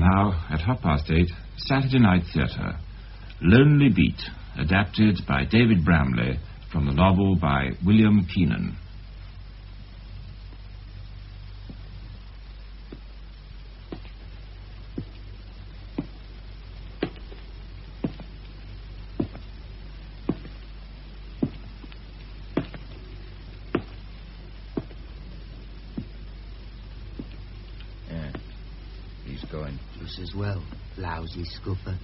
now, at 8:30, Saturday Night Theatre, Lonely Beat, adapted by David Bramley from the novel by William Keenan. Going. Just as well. Lousy scuffer.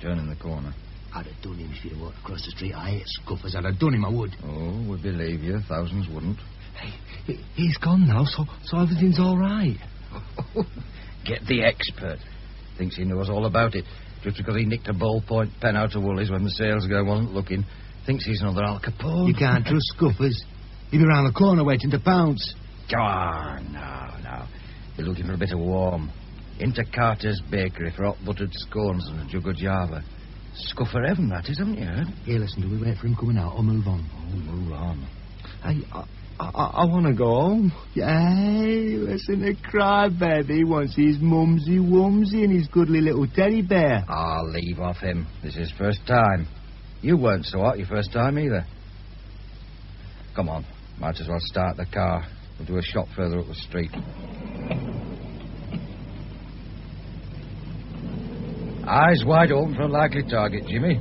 Turning the corner. I'd have done him if he'd have walked across the street. I hate scuffers. I'd have done him, I would. Oh, we believe you. Thousands wouldn't. Hey, he's gone now, so everything's all right. Get the expert. Thinks he knows all about it. Just because he nicked a ballpoint pen out of Woolies when the sales girl wasn't looking. Thinks he's another Al Capone. You can't trust scuffers. He'll be round the corner waiting to pounce. Oh, no. You're looking for a bit of warm. Into Carter's Bakery for hot buttered scones and a jug of Java. Scuffer heaven, that is, haven't you heard? Here, listen, do we wait for him coming out or move on? Oh, move on. Hey, I want to go home. Hey, listen to cry, baby. He wants his mumsy-wumsy and his goodly little teddy bear. I'll leave off him. This is his first time. You weren't so hot your first time either. Come on, might as well start the car. We'll do a shot further up the street. Eyes wide open for a likely target, Jimmy.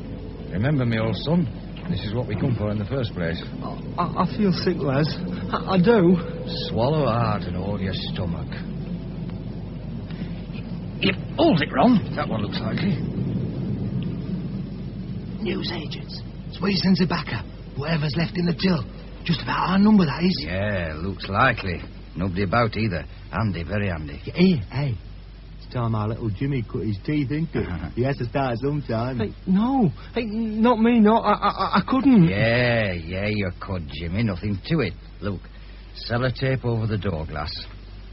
Remember me, old son. This is what we come for in the first place. I feel sick, Les. I do. Swallow hard and hold your stomach. Yep, hold it, Ron. That one looks likely. Newsagents. Sweetens and backer. Whatever's left in the till. Just about our number, that is. Yeah, looks likely. Nobody about either. Handy, very handy. Hey. It's time our little Jimmy cut his teeth, isn't it? He has to start sometime. Hey, no. Hey, not me, no. I couldn't. Yeah, you could, Jimmy. Nothing to it. Look, sellotape over the door glass.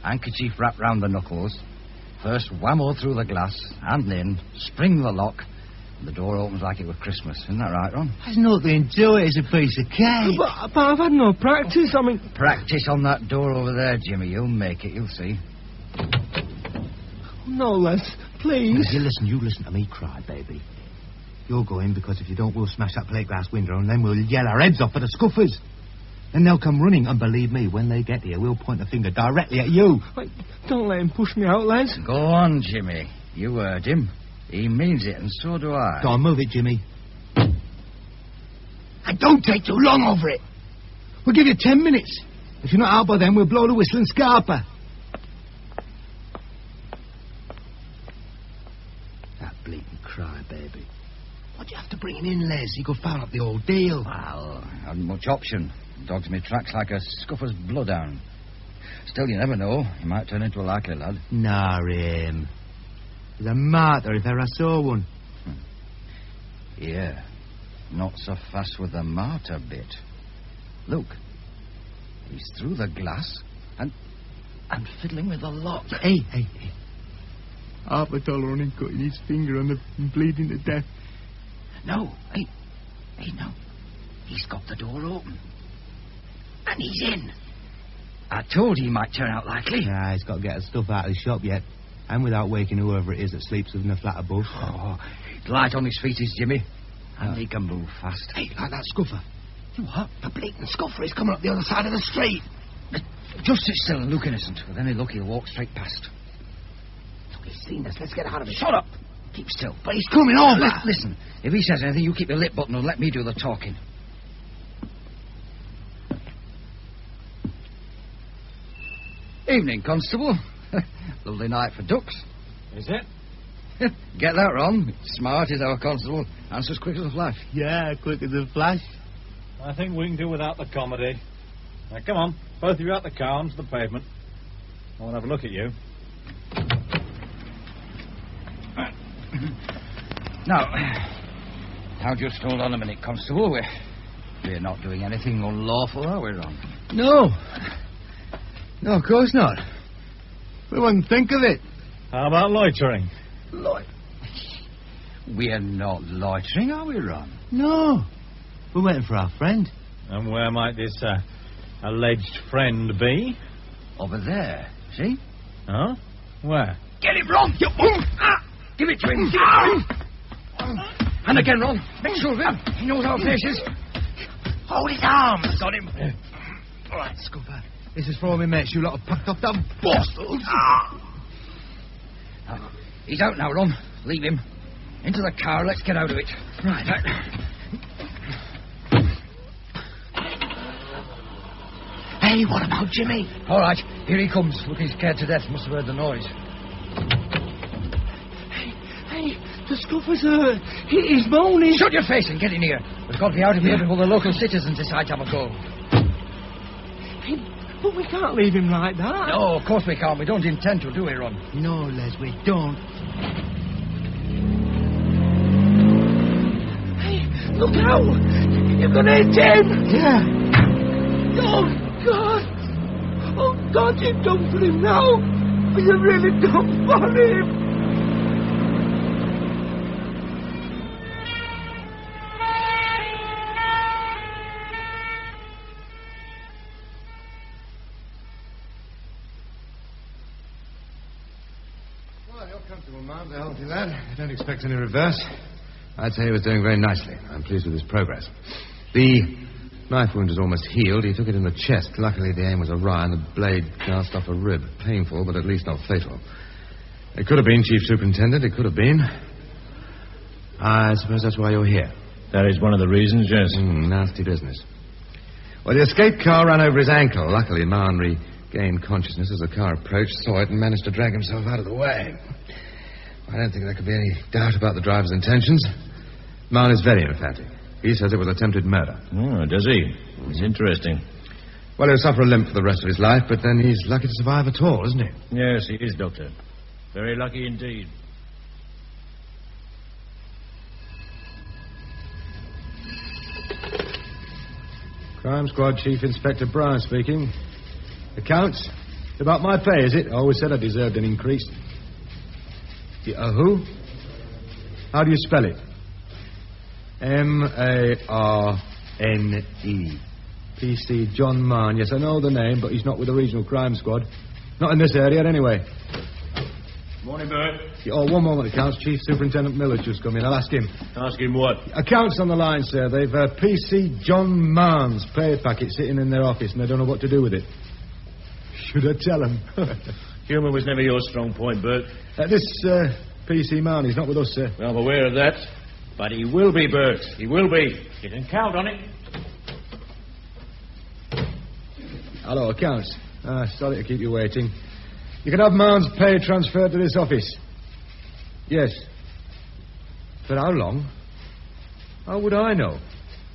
Handkerchief wrapped round the knuckles. First whammo through the glass, hand in, spring the lock. The door opens like it was Christmas. Isn't that right, Ron? There's nothing to it. It's a piece of cake. But I've had no practice. I mean... Practice on that door over there, Jimmy. You'll make it. You'll see. No, Les. Please. You listen to me cry, baby. You're going because if you don't, we'll smash that plate glass window and then we'll yell our heads off at the scuffers. And they'll come running. And believe me, when they get here, we'll point the finger directly at you. Wait, don't let him push me out, Les. Go on, Jimmy. You heard him. He means it, and so do I. Go on, move it, Jimmy. And don't take too long over it. We'll give you 10 minutes. If you're not out by then, we'll blow the whistle and scarper. That bleating crybaby. Why'd you have to bring him in, Les? He could foul up the old deal. Well, I hadn't much option. Dogs me tracks like a scuffer's bloodhound. Still, you never know. He might turn into a likely lad. Nah, him. He's a martyr if ever I saw one. Yeah, not so fast with the martyr bit. Look, he's through the glass and fiddling with the lock. Hey. $1/2 on him cutting his finger on and bleeding to death. No, hey, no. He's got the door open. And he's in. I told you he might turn out likely. Nah, he's got to get his stuff out of the shop yet. And without waking whoever it is that sleeps within a flat above. Oh, light on his feet is Jimmy. And he can move fast. Hey, like that scuffer. What? The blatant scuffer is coming up the other side of the street. Just sit still and look innocent. With any luck, he'll walk straight past. Look, he's seen us. Let's get out of it. Shut up. Keep still. But he's coming over. Listen, if he says anything, you keep your lip button and let me do the talking. Evening, Constable. Lovely night for ducks. Is it? Get that, Ron. Smart is our constable. Answers quick as a flash. Yeah, quick as a flash. I think we can do without the comedy. Now, come on. Both of you out the car onto the pavement. I want to have a look at you. Now, just hold on a minute, Constable. We're not doing anything unlawful, are we, Ron? No, of course not. We wouldn't think of it. How about loitering? We're not loitering, are we, Ron? No. We're waiting for our friend. And where might this alleged friend be? Over there, see? Huh? Where? Get him, Ron! Give it to him. Give it to him. And again, Ron. Make sure of him. He knows our faces. Hold his arms. Got him. All right, Scupper. This is for all my mates. You lot have packed off them bastards. He's out now, Ron. Leave him. Into the car. Let's get out of it. Right. Hey, what about Jimmy? All right. Here he comes. Looking scared to death. Must have heard the noise. Hey, the Scupper's hurt. He's moaning. Shut your face and get in here. We've got to be out of here before the local citizens decide to have a go. Hey, but we can't leave him like that. No, of course we can't. We don't intend to, do we, Ron? No, Les, we don't. Hey, look out! You're gonna hit him! Yeah. Oh, God! Oh, God, you've done for him now! You really done for him! I don't expect any reverse. I'd say he was doing very nicely. I'm pleased with his progress. The knife wound is almost healed. He took it in the chest. Luckily, the aim was awry and the blade glanced off a rib. Painful, but at least not fatal. It could have been, Chief Superintendent. It could have been. I suppose that's why you're here. That is one of the reasons, yes. Nasty business. Well, the escape car ran over his ankle. Luckily, Mann regained consciousness as the car approached, saw it, and managed to drag himself out of the way. I don't think there could be any doubt about the driver's intentions. Mann is very emphatic. He says it was attempted murder. Oh, does he? It's interesting. Well, he'll suffer a limp for the rest of his life, but then he's lucky to survive at all, isn't he? Yes, he is, Doctor. Very lucky indeed. Crime Squad Chief Inspector Brown speaking. Accounts? About my pay, is it? I always said I deserved an increase. Who? How do you spell it? M-A-R-N-E. P.C. John Mann. Yes, I know the name, but he's not with the Regional Crime Squad. Not in this area, anyway. Morning, Bert. Oh, one moment, Accounts. Chief Superintendent Miller's just come in. I'll ask him. Ask him what? Accounts on the line, sir. They've P.C. John Mann's pay packet sitting in their office, and they don't know what to do with it. Should I tell them? Humour was never your strong point, Bert. This P.C. Mann, he's not with us, sir. Well, I'm aware of that. But he will be, Bert. He will be. You can count on it. Hello, Accounts. Sorry to keep you waiting. You can have Mann's pay transferred to this office. Yes. For how long? How would I know?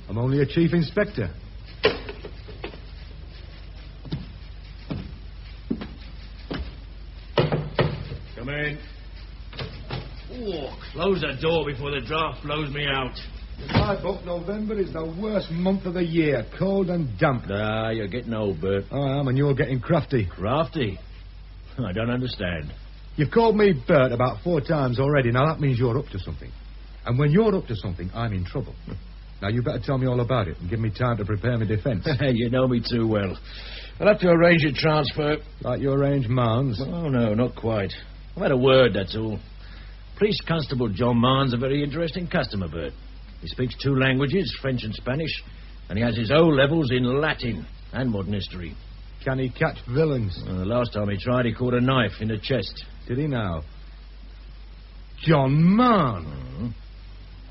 I'm only a chief inspector. Come in. Oh, close the door before the draft blows me out. In my book, November is the worst month of the year. Cold and damp. Ah, you're getting old, Bert. I am, and you're getting crafty. Crafty? I don't understand. You've called me Bert about 4 times already. Now, that means you're up to something. And when you're up to something, I'm in trouble. Now, you better tell me all about it and give me time to prepare my defence. You know me too well. I'll have to arrange a transfer. Like you arranged Mann's? Oh, no, not quite. I've had a word, that's all. Police Constable John Mann's a very interesting customer, Bert. He speaks 2 languages, French and Spanish, and he has his O-levels in Latin and modern history. Can he catch villains? The last time he tried, he caught a knife in the chest. Did he now? John Mann? Mm-hmm.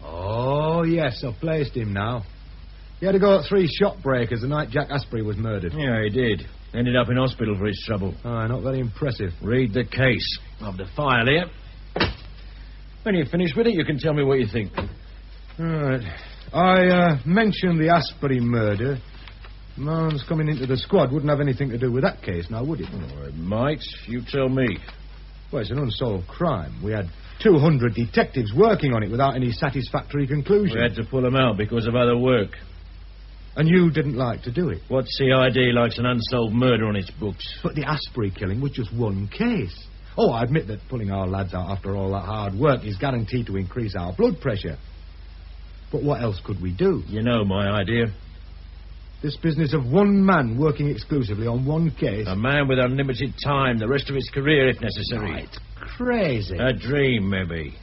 Oh, yes, I've placed him now. He had to go at 3 shop breakers the night Jack Asprey was murdered. Yeah, he did. Ended up in hospital for his trouble. Not very impressive. Read the case. Of the file here. When you're finished with it, you can tell me what you think. All right. I mentioned the Asprey murder. Mann's coming into the squad wouldn't have anything to do with that case, now, would it? Oh, it might. You tell me. Well, it's an unsolved crime. We had 200 detectives working on it without any satisfactory conclusion. We had to pull them out because of other work. And you didn't like to do it? What CID likes an unsolved murder on its books? But the Asprey killing was just one case. Oh, I admit that pulling our lads out after all that hard work is guaranteed to increase our blood pressure. But what else could we do? You know my idea. This business of one man working exclusively on one case. A man with unlimited time, the rest of his career if necessary. Oh, it's crazy. A dream, maybe.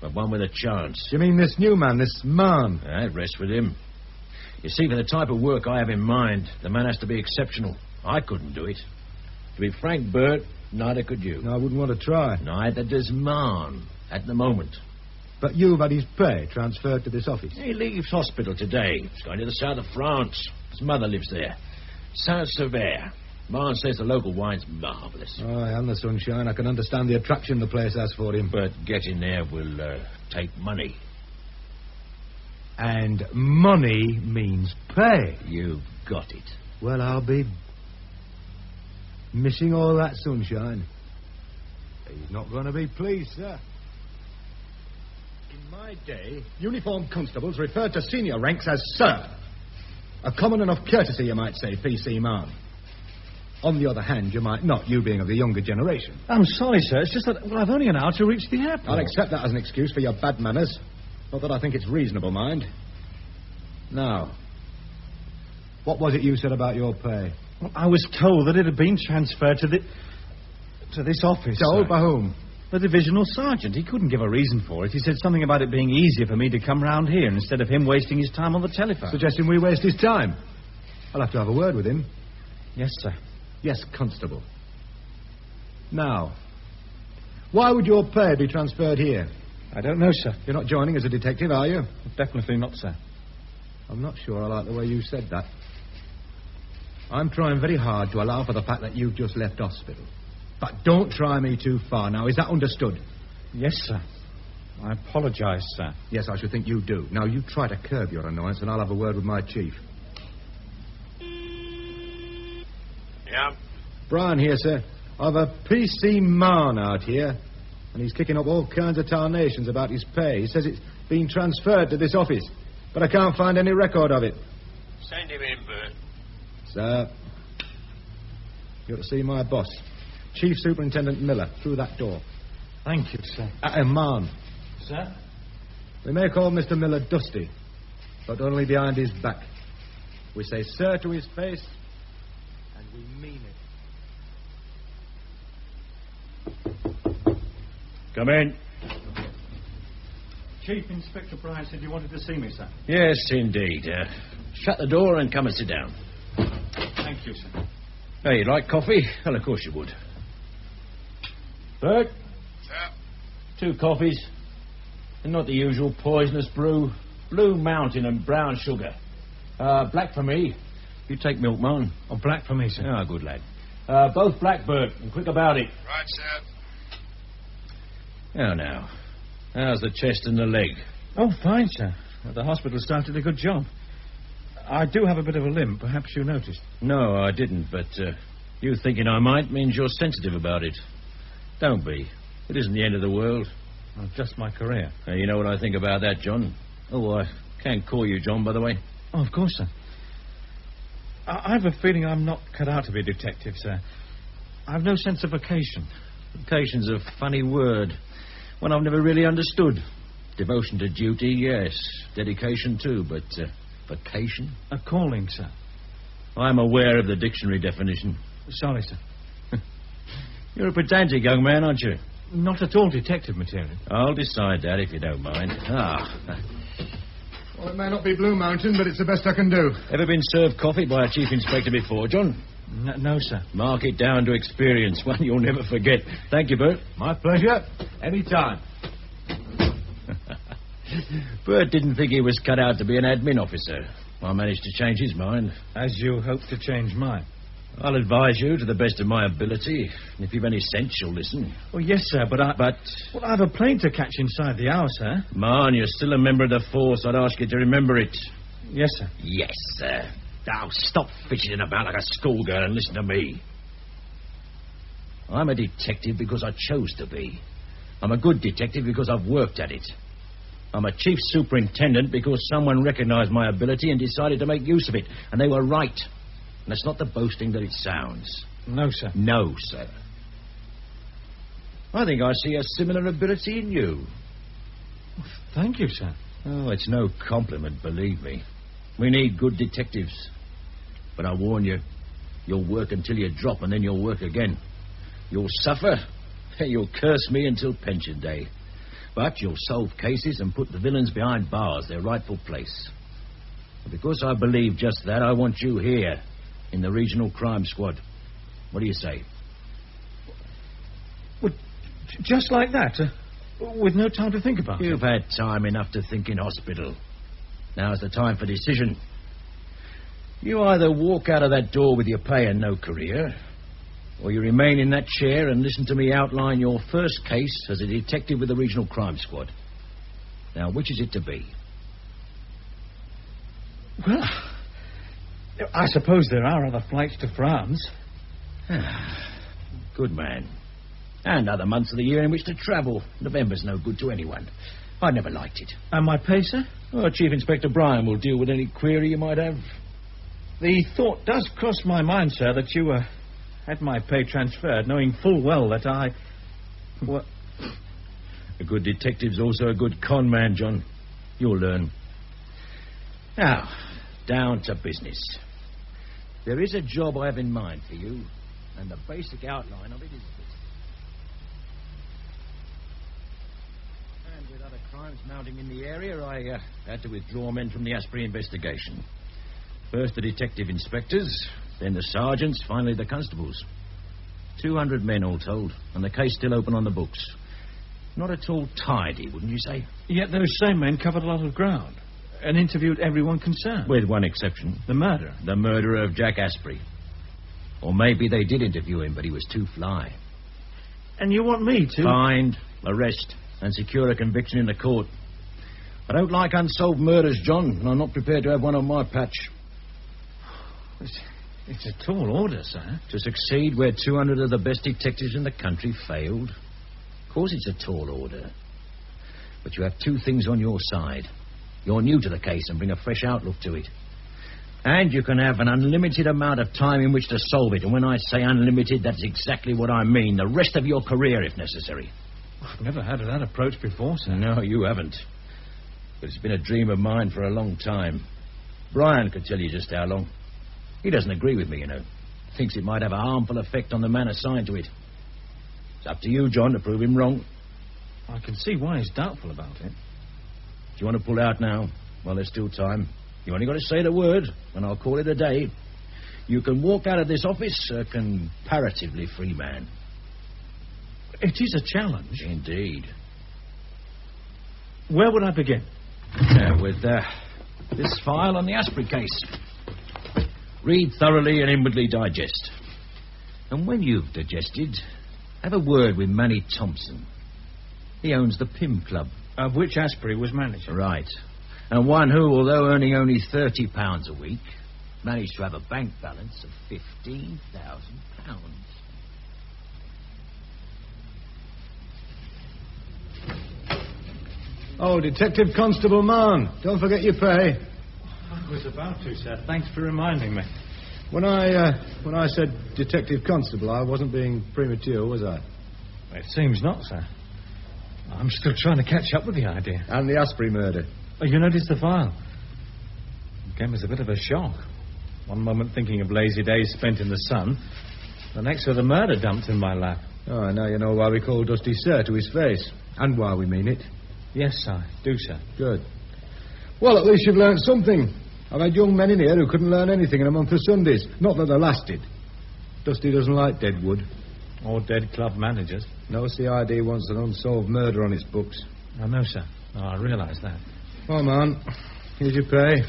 But one with a chance. You mean this new man, this man? I'd rest with him. You see, for the type of work I have in mind, the man has to be exceptional. I couldn't do it. To be frank, Bert, neither could you. No, I wouldn't want to try. Neither does Man, at the moment. But you've had his pay transferred to this office. He leaves hospital today. He's going to the south of France. His mother lives there. Saint-Sever. Man says the local wine's marvellous. Oh, and the sunshine. I can understand the attraction the place has for him. But getting there will take money. And money means pay. You've got it. Well, I'll be missing all that sunshine. He's not going to be pleased, sir. In my day, uniformed constables referred to senior ranks as sir. A common enough courtesy, you might say, PC man. On the other hand, you might not, you being of the younger generation. I'm sorry, sir. It's just that, well, I've only an hour to reach the airport. I'll accept that as an excuse for your bad manners. Not that I think it's reasonable, mind. Now, what was it you said about your pay? Well, I was told that it had been transferred to this office. Told by whom? The divisional sergeant. He couldn't give a reason for it. He said something about it being easier for me to come round here instead of him wasting his time on the telephone. Suggesting we waste his time. I'll have to have a word with him. Yes, sir. Yes, Constable. Now, why would your pay be transferred here? I don't know, sir. You're not joining as a detective, are you? Definitely not, sir. I'm not sure I like the way you said that. I'm trying very hard to allow for the fact that you've just left hospital. But don't try me too far now. Is that understood? Yes, sir. I apologise, sir. Yes, I should think you do. Now, you try to curb your annoyance and I'll have a word with my chief. Yeah? Brian here, sir. I've a PC man out here, and he's kicking up all kinds of tarnations about his pay. He says it's been transferred to this office, but I can't find any record of it. Send him in, Bert. Sir, you're to see my boss, Chief Superintendent Miller, through that door. Thank you, sir. Man. Sir? We may call Mr. Miller Dusty, but only behind his back. We say sir to his face, and we mean it. Come in. Chief Inspector Brian said you wanted to see me, sir. Yes, indeed. Shut the door and come and sit down. Thank you, sir. Hey, you like coffee? Well, of course you would. Bert? Sir? 2 coffees. And not the usual poisonous brew. Blue Mountain and brown sugar. Black for me. You take milk, man. Oh, black for me, sir. Ah, good lad. Both black, Bert, and quick about it. Right, sir. Now. How's the chest and the leg? Oh, fine, sir. The hospital staff did a good job. I do have a bit of a limp. Perhaps you noticed. No, I didn't, but you thinking I might means you're sensitive about it. Don't be. It isn't the end of the world. Well, just my career. You know what I think about that, John? Oh, I can't call you John, by the way. Oh, of course, sir. I have a feeling I'm not cut out to be a detective, sir. I've no sense of vocation. Vocation's a funny word. One I've never really understood. Devotion to duty, yes. Dedication, too, but vocation? A calling, sir. I'm aware of the dictionary definition. Sorry, sir. You're a pedantic young man, aren't you? Not at all detective material. I'll decide that, if you don't mind. Well, it may not be Blue Mountain, but it's the best I can do. Ever been served coffee by a chief inspector before, John? No, sir. Mark it down to experience, one you'll never forget. Thank you, Bert. My pleasure. Any time. Bert didn't think he was cut out to be an admin officer. I managed to change his mind. As you hope to change mine. I'll advise you to the best of my ability. If you've any sense, you'll listen. Well, yes, sir, but Well, I have a plane to catch inside the hour, sir. Man, you're still a member of the force. I'd ask you to remember it. Yes, sir. Yes, sir. Now, stop fidgeting about like a schoolgirl and listen to me. I'm a detective because I chose to be. I'm a good detective because I've worked at it. I'm a chief superintendent because someone recognized my ability and decided to make use of it. And they were right. And it's not the boasting that it sounds. No, sir. No, sir. I think I see a similar ability in you. Thank you, sir. Oh, it's no compliment, believe me. We need good detectives. But I warn you, you'll work until you drop and then you'll work again. You'll suffer You'll curse me until pension day. But you'll solve cases and put the villains behind bars, their rightful place. And because I believe just that, I want you here, in the regional crime squad. What do you say? Well, just like that, with no time to think about it? You've had time enough to think in hospital. Now's the time for decision. You either walk out of that door with your pay and no career, or you remain in that chair and listen to me outline your first case as a detective with the regional crime squad. Now, which is it to be? Well, I suppose there are other flights to France. Good man. And other months of the year in which to travel. November's no good to anyone. I never liked it. And my pay, sir? Well, Chief Inspector Bryan will deal with any query you might have. The thought does cross my mind, sir, that you had my pay transferred, knowing full well that I... Well... A good detective's also a good con man, John. You'll learn. Now, down to business. There is a job I have in mind for you, and the basic outline of it is this. And with other crimes mounting in the area, I had to withdraw men from the Asprey investigation. First the detective inspectors, then the sergeants, finally the constables. 200 men all told, and the case still open on the books. Not at all tidy, wouldn't you say? Yet those same men covered a lot of ground and interviewed everyone concerned. With one exception. The murderer. The murderer of Jack Asprey. Or maybe they did interview him, but he was too fly. And you want me to... Find, arrest, and secure a conviction in the court. I don't like unsolved murders, John, and I'm not prepared to have one on my patch. It's a tall order, sir. To succeed where 200 of the best detectives in the country failed? Of course it's a tall order. But you have two things on your side. You're new to the case and bring a fresh outlook to it. And you can have an unlimited amount of time in which to solve it. And when I say unlimited, that's exactly what I mean. The rest of your career, if necessary. I've never had that approach before, sir. No, you haven't. But it's been a dream of mine for a long time. Bryan could tell you just how long. He doesn't agree with me, you know. Thinks it might have a harmful effect on the man assigned to it. It's up to you, John, to prove him wrong. I can see why he's doubtful about it. Do you want to pull out now? Well, there's still time. You only got to say the word, and I'll call it a day. You can walk out of this office a comparatively free man. It is a challenge. Indeed. Where would I begin? With this file on the Asprey case. Read thoroughly and inwardly digest. And when you've digested, have a word with Manny Thompson. He owns the Pim Club. Of which Asprey was manager. Right. And one who, although earning only £30 a week, managed to have a bank balance of £15,000. Oh, Detective Constable Mann, don't forget your pay. I was about to, sir. Thanks for reminding me. When I said Detective Constable, I wasn't being premature, was I? It seems not, sir. I'm still trying to catch up with the idea. And the Asprey murder. Oh, you noticed the file? It came as a bit of a shock. One moment thinking of lazy days spent in the sun, the next with a murder dumped in my lap. Oh, now you know why we call Dusty Sir to his face. And why we mean it. Yes, I do, sir. Good. Well, at least you've learned something. I've had young men in here who couldn't learn anything in a month of Sundays. Not that they lasted. Dusty doesn't like dead wood. Or dead club managers. No CID wants an unsolved murder on its books. I know, sir. Oh, I realise that. Well, man, here's your pay.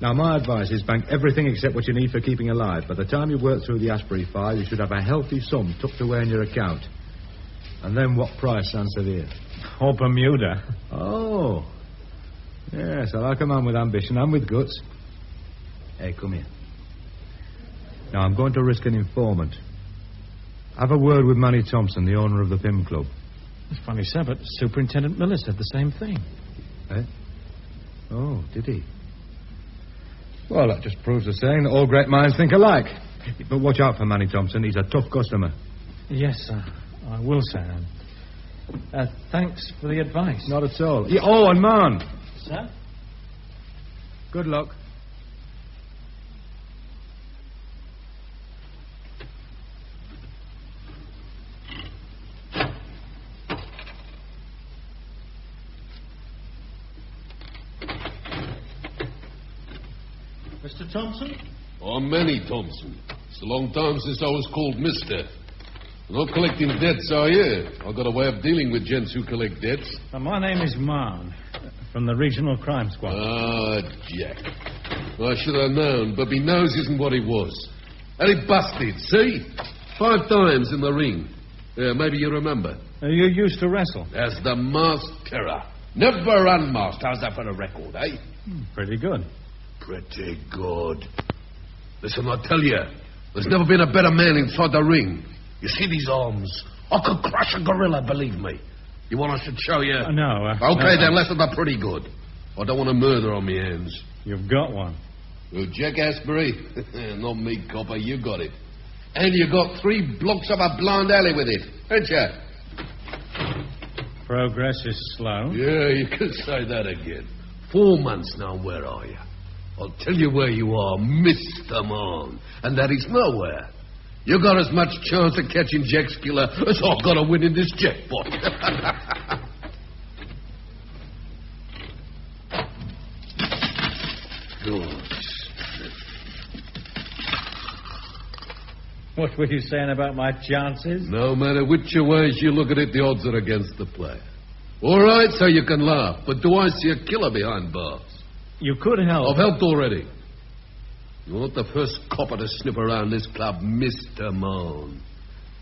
Now, my advice is bank everything except what you need for keeping alive. By the time you've worked through the Asprey file, you should have a healthy sum tucked away in your account. And then what price, Sansevier? Or Bermuda. Oh. Yes, I like a man with ambition and with guts. Hey, come here. Now, I'm going to risk an informant. Have a word with Manny Thompson, the owner of the Pim Club. It's funny, sir, but Superintendent Miller said the same thing. Eh? Oh, did he? Well, that just proves the saying that all great minds think alike. But watch out for Manny Thompson. He's a tough customer. Yes, sir. I will, sir. Thanks for the advice. Not at all. Oh, and man. Sir? Good luck. Mr. Thompson? I'm Manny Thompson. It's a long time since I was called Mister. You're not collecting debts, are you? I've got a way of dealing with gents who collect debts. My name is Mann, from the Regional Crime Squad. Ah, Jack. I should have known, but me nose isn't what it was. And it busted, see? 5 times in the ring. Yeah, maybe you remember. You used to wrestle? As the masked terror. Never unmasked. How's that for a record, eh? Pretty good. Pretty good. Listen, I tell you, there's never been a better man inside the ring. You see these arms? I could crush a gorilla, believe me. You want I should show you? No. Okay, no, then, listen, they're pretty good. I don't want a murder on me hands. You've got one. Well, Jack Asprey? Not me, copper, you got it. And you got 3 blocks of a blind alley with it, ain't you? Progress is slow. Yeah, you could say that again. 4 months now, where are you? I'll tell you where you are, Mr. Mann, and that is nowhere. You got as much chance of catching Jack's killer as I've got of winning this jackpot. What were you saying about my chances? No matter which ways you look at it, the odds are against the player. All right, so you can laugh, but do I see a killer behind bars? You could help. I've helped already. You're not the first copper to sniff around this club, Mr. Mann.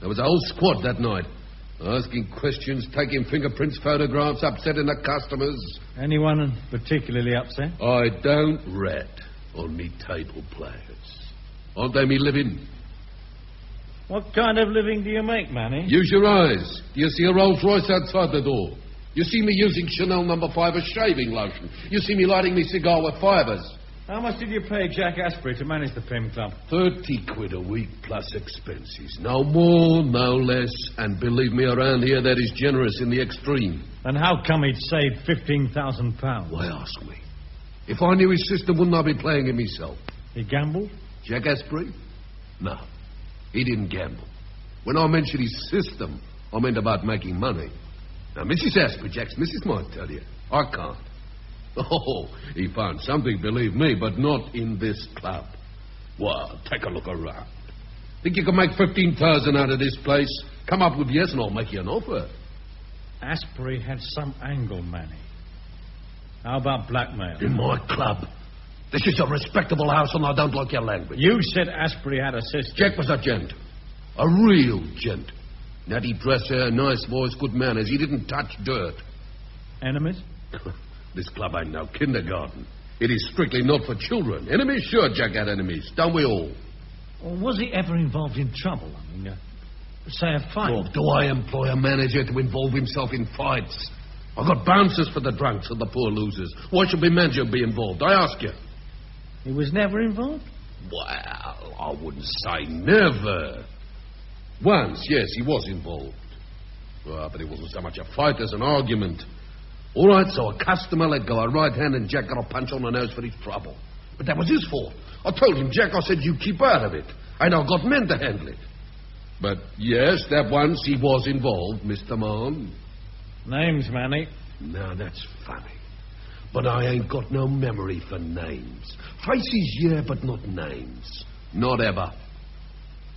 There was a whole squad that night, asking questions, taking fingerprints, photographs, upsetting the customers. Anyone particularly upset? I don't rat on me table players. Aren't they me living? What kind of living do you make, Manny? Use your eyes. Do you see a Rolls Royce outside the door? You see me using Chanel No. 5 as shaving lotion. You see me lighting me cigar with fibres. How much did you pay Jack Asprey to manage the Pim Club? 30 quid a week plus expenses. No more, no less. And believe me, around here, that is generous in the extreme. And how come he'd saved £15,000? Why ask me? If I knew his system, wouldn't I be playing it myself? He gambled? Jack Asprey? No, he didn't gamble. When I mentioned his system, I meant about making money. Now, Mrs. Asprey, Jack's missus, might tell you. I can't. Oh, he found something, believe me, but not in this club. Well, take a look around. Think you can make 15,000 out of this place? Come up with yes and I'll make you an offer. Asprey had some angle, Manny. How about blackmail? In my club. This is a respectable house and I don't like your language. You said Asprey had a sister. Jack was a gent. A real gent. Natty dresser, nice voice, good manners. He didn't touch dirt. Enemies? This club ain't no kindergarten. It is strictly not for children. Enemies? Sure, Jack had enemies. Don't we all? Well, was he ever involved in trouble? I mean, say a fight? Oh, do I employ a manager to involve himself in fights? I've got bouncers for the drunks and the poor losers. Why should my manager be involved? I ask you. He was never involved? Well, I wouldn't say never. Once, yes, he was involved. Well, but it wasn't so much a fight as an argument. All right, so a customer let go a right hand and Jack got a punch on the nose for his trouble. But that was his fault. I told him, Jack, I said, you keep out of it. And I've got men to handle it. But, yes, that once he was involved, Mr. Mann. Names, Manny. Now, that's funny. But I ain't got no memory for names. Faces, yeah, but not names. Not ever.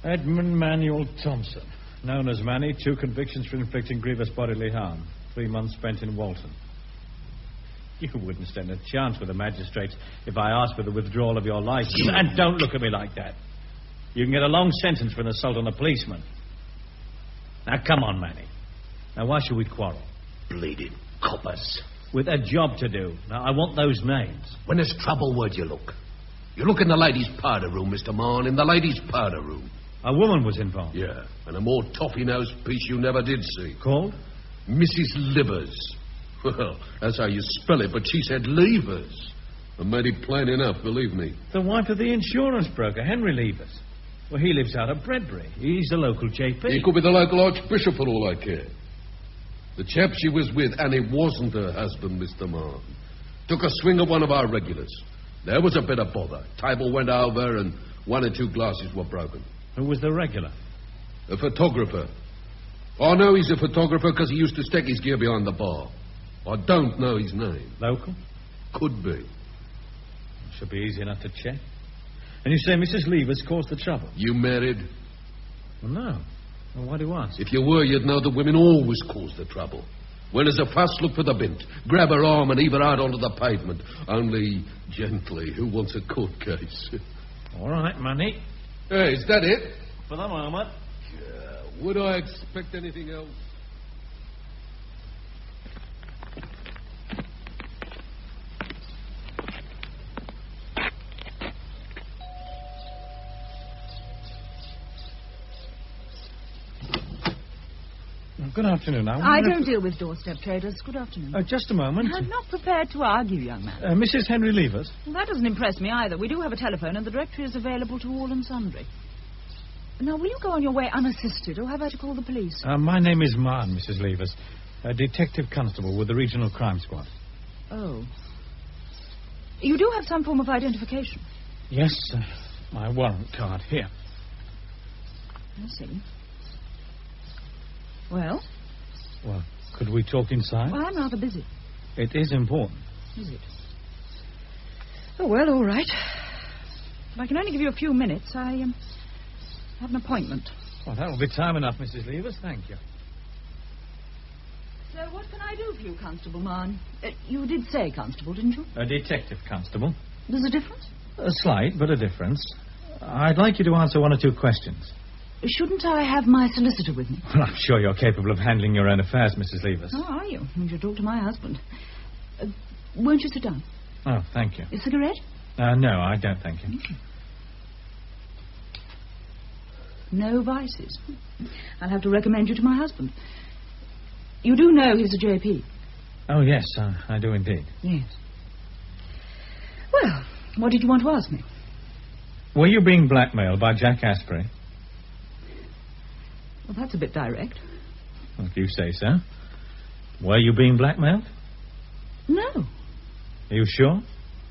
Edmund Manuel Thompson, known as Manny, 2 convictions for inflicting grievous bodily harm. 3 months spent in Walton. You wouldn't stand a chance with the magistrates if I asked for the withdrawal of your license. And don't look at me like that. You can get a long sentence for an assault on a policeman. Now, come on, Manny. Now, why should we quarrel? Bleeding coppers. With a job to do. Now, I want those names. When there's trouble, where'd you look? You look in the ladies' powder room, Mr. Mann, in the ladies' powder room. A woman was involved? Yeah, and a more toffee-nosed piece you never did see. Called? Mrs. Livers. Well, that's how you spell it, but she said levers. I made it plain enough, believe me. The wife of the insurance broker, Henry Levers. Well, he lives out of Bredbury. He's the local JP. He could be the local archbishop for all I care. The chap she was with, and it wasn't her husband, Mr. Mann, took a swing at one of our regulars. There was a bit of bother. Table went over and 1 or 2 glasses were broken. Who was the regular? A photographer. I know he's a photographer because he used to stick his gear behind the bar. I don't know his name. Local? Could be. Should be easy enough to check. And you say Mrs. Levers caused the trouble? You married? Well, no. Well, why do you ask? If you were, you'd know that women always cause the trouble. When there's a fuss, look for the bint. Grab her arm and heave her out onto the pavement. Only gently. Who wants a court case? All right, Manny. Hey, is that it? For the moment. Would I expect anything else? Good afternoon. I don't deal with doorstep traders. Good afternoon. Just a moment. I'm not prepared to argue, young man. Mrs. Henry Levers? Well, that doesn't impress me either. We do have a telephone, and the directory is available to all and sundry. Now, will you go on your way unassisted, or have I to call the police? My name is Mann, Mrs. Levers. A detective constable with the Regional Crime Squad. Oh. You do have some form of identification? Yes, my warrant card. Here. I see. Well? Well, could we talk inside? Well, I'm rather busy. It is important. Is it? Oh, well, all right. If I can only give you a few minutes, I have an appointment. Well, that'll be time enough, Mrs. Levers. Thank you. So what can I do for you, Constable Mann? You did say constable, didn't you? A detective constable. There's a difference? A slight, but a difference. I'd like you to answer one or two questions. Shouldn't I have my solicitor with me? Well, I'm sure you're capable of handling your own affairs, Mrs. Levers. Oh, are you? You should talk to my husband. Won't you sit down? Oh, thank you. A cigarette? No, I don't, thank you. No vices. I'll have to recommend you to my husband. You do know he's a JP? Oh, yes, I do indeed. Yes. Well, what did you want to ask me? Were you being blackmailed by Jack Asprey? Well, that's a bit direct. Well, if you say so. Were you being blackmailed? No. Are you sure?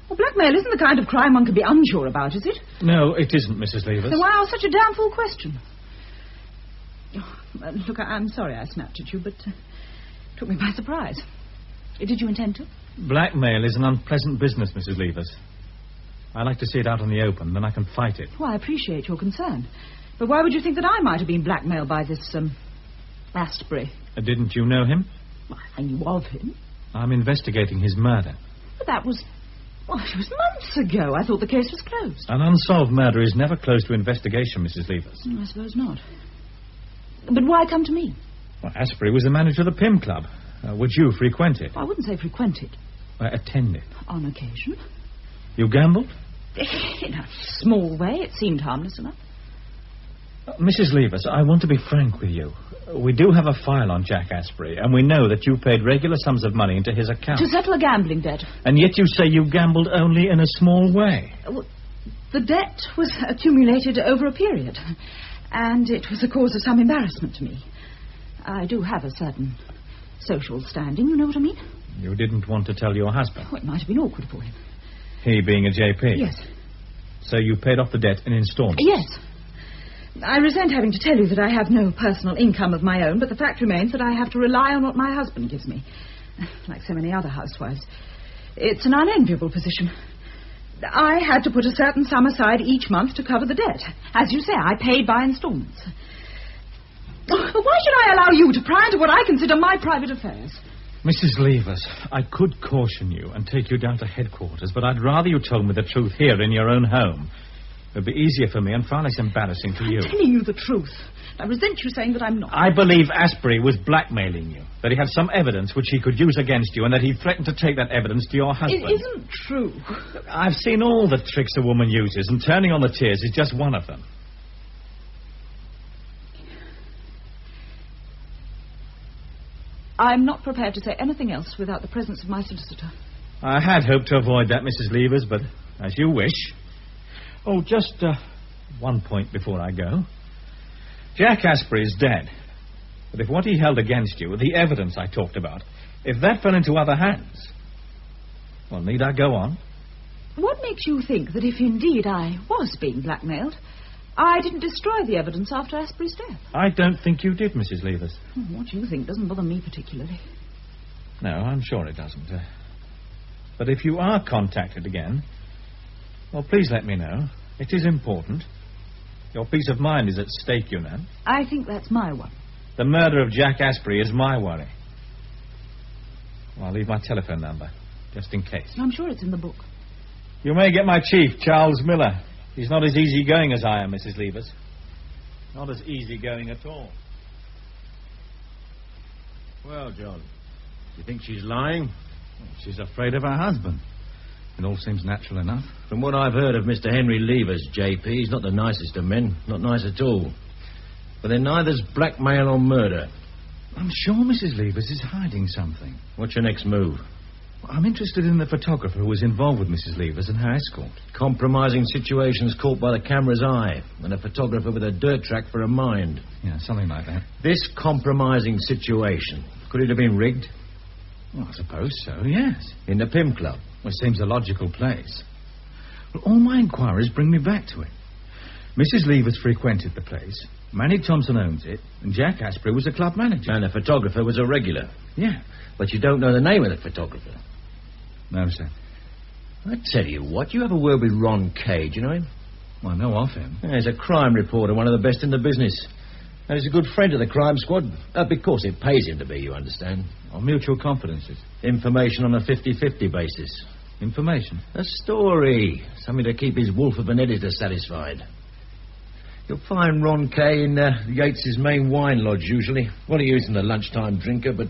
Well, blackmail isn't the kind of crime one can be unsure about, is it? No, it isn't, Mrs. Levers. Then why ask such a damn fool question? Oh, look, I'm sorry I snapped at you, but it took me by surprise. Did you intend to? Blackmail is an unpleasant business, Mrs. Levers. I like to see it out in the open, then I can fight it. Well, I appreciate your concern. But why would you think that I might have been blackmailed by this, Asprey? Didn't you know him? Well, I knew of him. I'm investigating his murder. But that was... Well, it was months ago. I thought the case was closed. An unsolved murder is never closed to investigation, Mrs. Levers. I suppose not. But why come to me? Well, Asprey was the manager of the Pym Club. Would you frequent it? I wouldn't say frequent it. Attend it. On occasion. You gambled? In a small way. It seemed harmless enough. Mrs. Levers, I want to be frank with you. We do have a file on Jack Asprey, and we know that you paid regular sums of money into his account. To settle a gambling debt. And yet you say you gambled only in a small way. Well, the debt was accumulated over a period, and it was a cause of some embarrassment to me. I do have a certain social standing, you know what I mean? You didn't want to tell your husband? Oh, it might have been awkward for him. He being a JP? Yes. So you paid off the debt in installments? Yes. I resent having to tell you that I have no personal income of my own, but the fact remains that I have to rely on what my husband gives me. Like so many other housewives. It's an unenviable position. I had to put a certain sum aside each month to cover the debt. As you say, I paid by installments. Why should I allow you to pry into what I consider my private affairs? Mrs. Levers, I could caution you and take you down to headquarters, but I'd rather you told me the truth here in your own home. It would be easier for me and far less embarrassing to you. I'm telling you the truth. I resent you saying that I'm not. I believe Asprey was blackmailing you, that he had some evidence which he could use against you, and that he threatened to take that evidence to your husband. It isn't true. I've seen all the tricks a woman uses, and turning on the tears is just one of them. I'm not prepared to say anything else without the presence of my solicitor. I had hoped to avoid that, Mrs. Levers, but as you wish. Oh, just one point before I go. Jack Asprey is dead. But if what he held against you, the evidence I talked about, if that fell into other hands, well, need I go on? What makes you think that if indeed I was being blackmailed, I didn't destroy the evidence after Asprey's death? I don't think you did, Mrs. Levers. What you think doesn't bother me particularly. No, I'm sure it doesn't. But if you are contacted again, well, please let me know. It is important. Your peace of mind is at stake, you know. I think that's my one. The murder of Jack Asprey is my worry. Well, I'll leave my telephone number, just in case. I'm sure it's in the book. You may get my chief, Charles Miller. He's not as easygoing as I am, Mrs. Levers. Not as easygoing at all. Well, John, do you think she's lying? She's afraid of her husband. It all seems natural enough. From what I've heard of Mr. Henry Levers, JP, he's not the nicest of men. Not nice at all. But then neither's blackmail or murder. I'm sure Mrs. Levers is hiding something. What's your next move? I'm interested in the photographer who was involved with Mrs. Levers and her escort. Compromising situations caught by the camera's eye, and a photographer with a dirt track for a mind. Yeah, something like that. This compromising situation, could it have been rigged? Well, I suppose so, yes. In the Pim Club? Well, it seems a logical place. Well, all my inquiries bring me back to it. Mrs. Levers frequented the place. Manny Thompson owns it, and Jack Asprey was a club manager. And the photographer was a regular. Yeah. But you don't know the name of the photographer. No, sir. I tell you what, you have a word with Ron Kay, do you know him? Well, I know of him. Yeah, he's a crime reporter, one of the best in the business. And he's a good friend of the crime squad. Because it pays him to be, you understand. On mutual confidences. Information on a 50-50 basis. Information? A story. Something to keep his wolf of an editor satisfied. You'll find Ron Kay in Yates's main wine lodge, usually. Well, he isn't a lunchtime drinker, but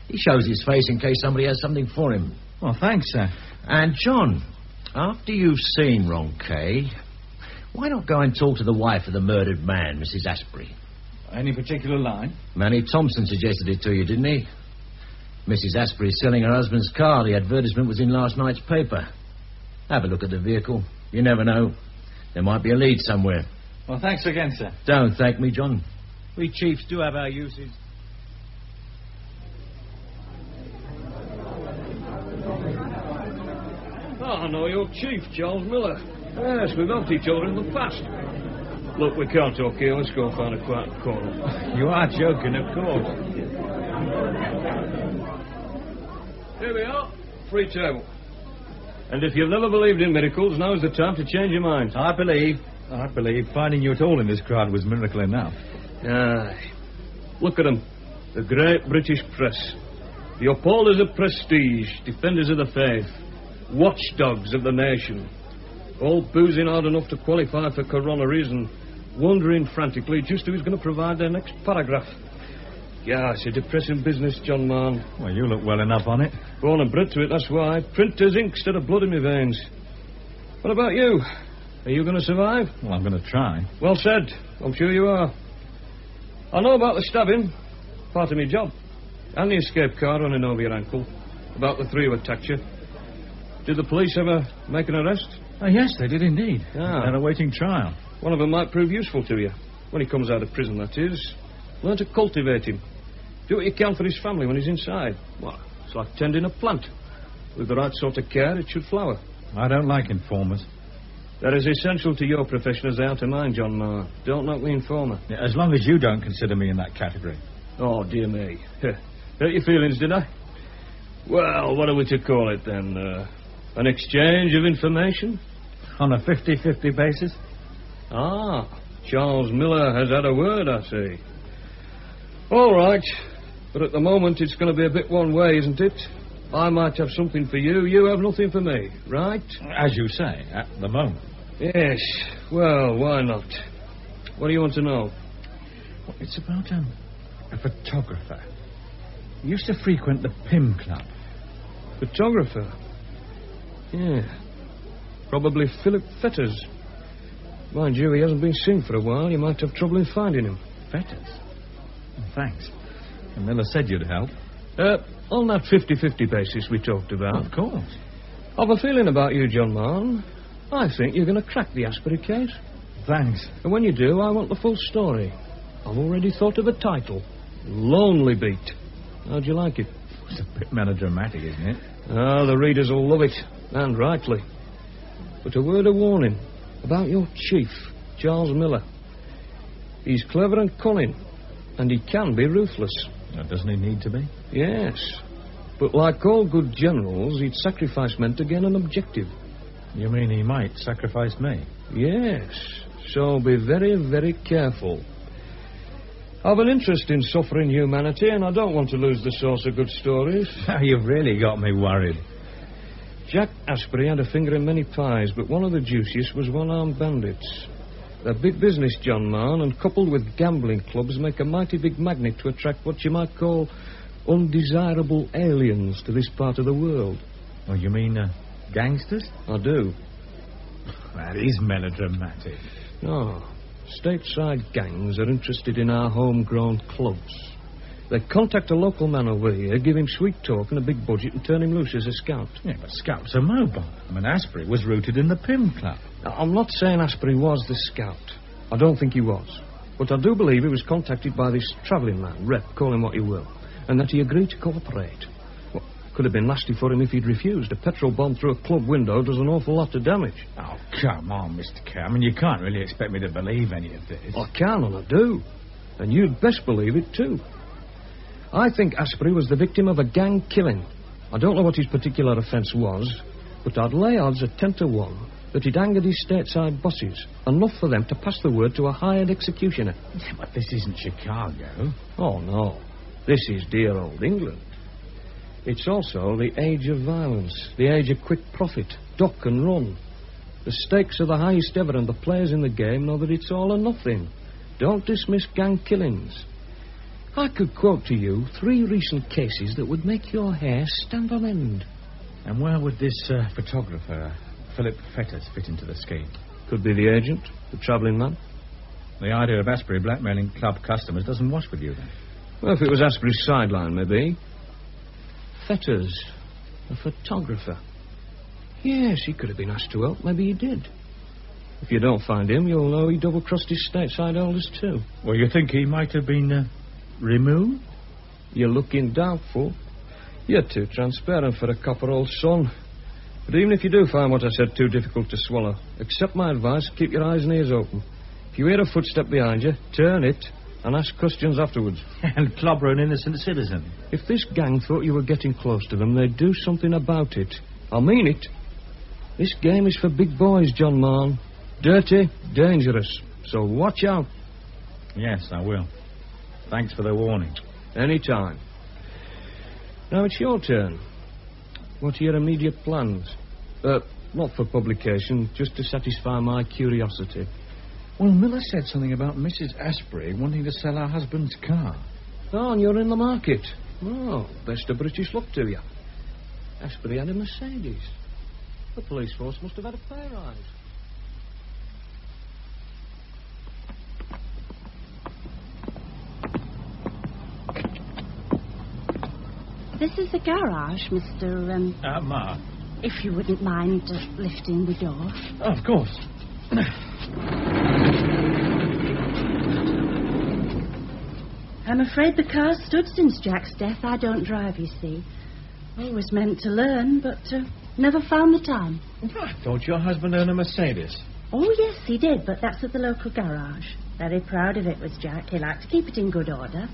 he shows his face in case somebody has something for him. Well, thanks, sir. And, John, after you've seen Ron Kay, why not go and talk to the wife of the murdered man, Mrs. Asprey? Any particular line? Manny Thompson suggested it to you, didn't he? Mrs. Asprey's selling her husband's car. The advertisement was in last night's paper. Have a look at the vehicle. You never know. There might be a lead somewhere. Well, thanks again, sir. Don't thank me, John. We chiefs do have our uses. I know your chief, Charles Miller. Yes, we've helped each other in the past. Look, we can't talk here. Let's go and find a quiet corner. You are joking, of course. Here we are. Free table. And if you've never believed in miracles, now's the time to change your mind. I believe finding you at all in this crowd was miracle enough. Aye. Look at them. The great British press. The upholders of prestige, defenders of the faith, watchdogs of the nation. All boozing hard enough to qualify for coronaries and wondering frantically just who's going to provide their next paragraph. Yeah, it's a depressing business, John Mann. Well, you look well enough on it. Born and bred to it, that's why. Printer's ink instead of blood in my veins. What about you? Are you going to survive? Well, I'm going to try. Well said. I'm sure you are. I know about the stabbing. Part of my job. And the escape car running over your ankle. About the three who attacked you. Did the police ever make an arrest? Oh, yes, they did indeed. Ah. They're awaiting trial. One of them might prove useful to you. When he comes out of prison, that is. Learn to cultivate him. Do what you can for his family when he's inside. Well, it's like tending a plant. With the right sort of care, it should flower. I don't like informers. They're as essential to your profession as they are to mine, John Marr. Don't knock the informer. Yeah, as long as you don't consider me in that category. Oh, dear me. Hurt your feelings, did I? Well, what are we to call it, then? An exchange of information? On a 50-50 basis? Ah, Charles Miller has had a word, I see. All right. But at the moment, it's going to be a bit one way, isn't it? I might have something for you. You have nothing for me, right? As you say, at the moment. Yes. Well, why not? What do you want to know? Well, it's about a photographer. He used to frequent the Pim Club. Photographer? Yeah. Probably Philip Fetters. Mind you, he hasn't been seen for a while. You might have trouble in finding him. Fetters? Oh, thanks. And Miller said you'd help. On that 50-50 basis we talked about. Of course. I've a feeling about you, John Mann. I think you're going to crack the Asprey case. Thanks. And when you do, I want the full story. I've already thought of a title. Lonely Beat. How'd you like it? It's a bit melodramatic, isn't it? Ah, the readers will love it. And rightly. But a word of warning about your chief, Charles Miller. He's clever and cunning. And he can be ruthless. Doesn't he need to be? Yes. But like all good generals, he'd sacrifice men to gain an objective. You mean he might sacrifice me? Yes. So be very, very careful. I've an interest in suffering humanity, and I don't want to lose the source of good stories. You've really got me worried. Jack Asprey had a finger in many pies, but one of the juiciest was one-armed bandits. They're big business, John Mann, and coupled with gambling clubs make a mighty big magnet to attract what you might call undesirable aliens to this part of the world. Oh, you mean gangsters? I do. That is melodramatic. No. Stateside gangs are interested in our homegrown clubs. They contact a local man over here, give him sweet talk and a big budget, and turn him loose as a scout. Yeah, but scouts are mobile. I mean, Asprey was rooted in the Pym Club. Now, I'm not saying Asprey was the scout. I don't think he was. But I do believe he was contacted by this travelling man, Rep, call him what you will, and that he agreed to cooperate. Well, could have been nasty for him if he'd refused. A petrol bomb through a club window does an awful lot of damage. Oh, come on, Mr. Kerr. I mean, you can't really expect me to believe any of this. I can, and I do. And you'd best believe it, too. I think Asprey was the victim of a gang killing. I don't know what his particular offence was, but I'd lay odds at 10 to 1 that he'd angered his stateside bosses, enough for them to pass the word to a hired executioner. But this isn't Chicago. Oh, no. This is dear old England. It's also the age of violence, the age of quick profit, duck and run. The stakes are the highest ever, and the players in the game know that it's all or nothing. Don't dismiss gang killings. I could quote to you 3 recent cases that would make your hair stand on end. And where would this photographer, Philip Fetters, fit into the scheme? Could be the agent, the travelling man. The idea of Asprey blackmailing club customers doesn't wash with you, then? Well, if it was Asprey's sideline, maybe. Fetters, a photographer. Yes, he could have been asked to help. Maybe he did. If you don't find him, you'll know he double-crossed his stateside elders, too. Well, you think he might have been removed? You're looking doubtful. You're too transparent for a copper-old son. But even if you do find what I said too difficult to swallow, accept my advice, keep your eyes and ears open. If you hear a footstep behind you, turn it and ask questions afterwards. And clobber an innocent citizen. If this gang thought you were getting close to them, they'd do something about it. I mean it. This game is for big boys, John Mann. Dirty, dangerous. So watch out. Yes, I will. Thanks for the warning. Any time. Now it's your turn. What are your immediate plans? Not for publication, just to satisfy my curiosity. Well, Miller said something about Mrs. Asprey wanting to sell her husband's car. Oh, and you're in the market. Oh, best of British luck to you. Asprey had a Mercedes. The police force must have had a pay rise. This is the garage, Mr. Ma. If you wouldn't mind lifting the door. Oh, of course. I'm afraid the car's stood since Jack's death. I don't drive, you see. Always meant to learn, but never found the time. I thought your husband owned a Mercedes. Oh, yes, he did, but that's at the local garage. Very proud of it was Jack. He liked to keep it in good order.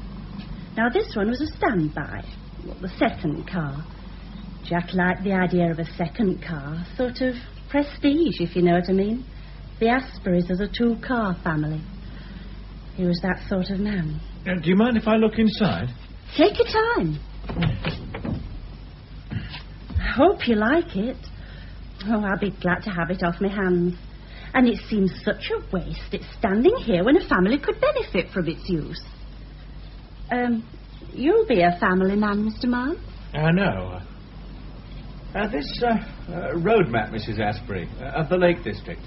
Now, this one was a standby. Well, the second car. Jack liked the idea of a second car. Sort of prestige, if you know what I mean. The Aspreys are a 2-car family. He was that sort of man. Do you mind if I look inside? Take your time. I hope you like it. Oh, I'll be glad to have it off my hands. And it seems such a waste. It's standing here when a family could benefit from its use. You'll be a family man, Mr. Mann. I know. This road map, Mrs. Asprey, of the Lake District.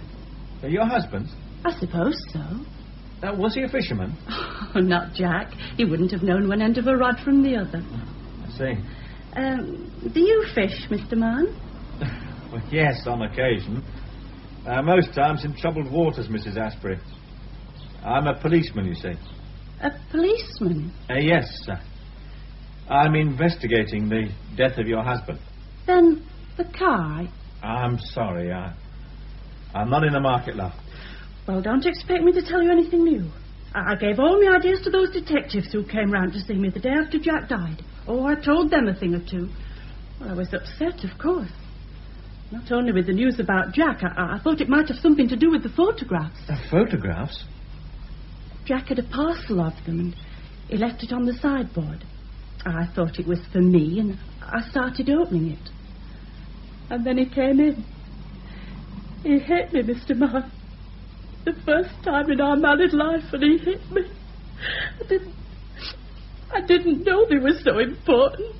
Your husband's? I suppose so. Was he a fisherman? Oh, not Jack. He wouldn't have known one end of a rod from the other. I see. Do you fish, Mr. Mann? Well, yes, on occasion. Most times in troubled waters, Mrs. Asprey. I'm a policeman, you see. A policeman? Yes, sir. I'm investigating the death of your husband. Then the car... I'm sorry, I'm not in the market, love. Well, don't expect me to tell you anything new. I gave all my ideas to those detectives who came round to see me the day after Jack died. Oh, I told them a thing or two. Well, I was upset, of course. Not only with the news about Jack, I thought it might have something to do with the photographs. The photographs? Jack had a parcel of them, and he left it on the sideboard. I thought it was for me, and I started opening it. And then he came in. He hit me, Mr. Mann. The first time in our married life, and he hit me. I didn't know they were so important.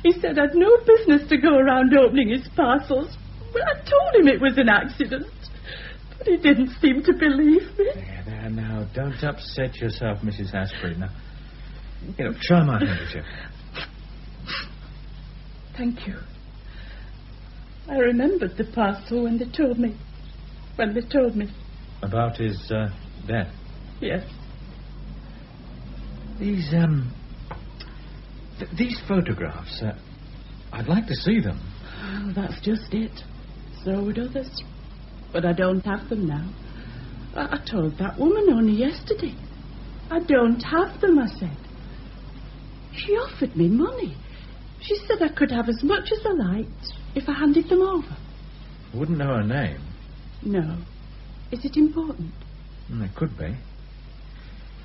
He said I'd no business to go around opening his parcels. Well, I told him it was an accident. But he didn't seem to believe me. There, now, don't upset yourself, Mrs. Asprey. Now, try my handkerchief. Thank you. I remembered the parcel when they told me. About his death? Yes. These photographs, I'd like to see them. Oh, that's just it. So would others. But I don't have them now. I told that woman only yesterday. I don't have them, I said. She offered me money. She said I could have as much as I liked if I handed them over. Wouldn't know her name. No. Is it important? It could be.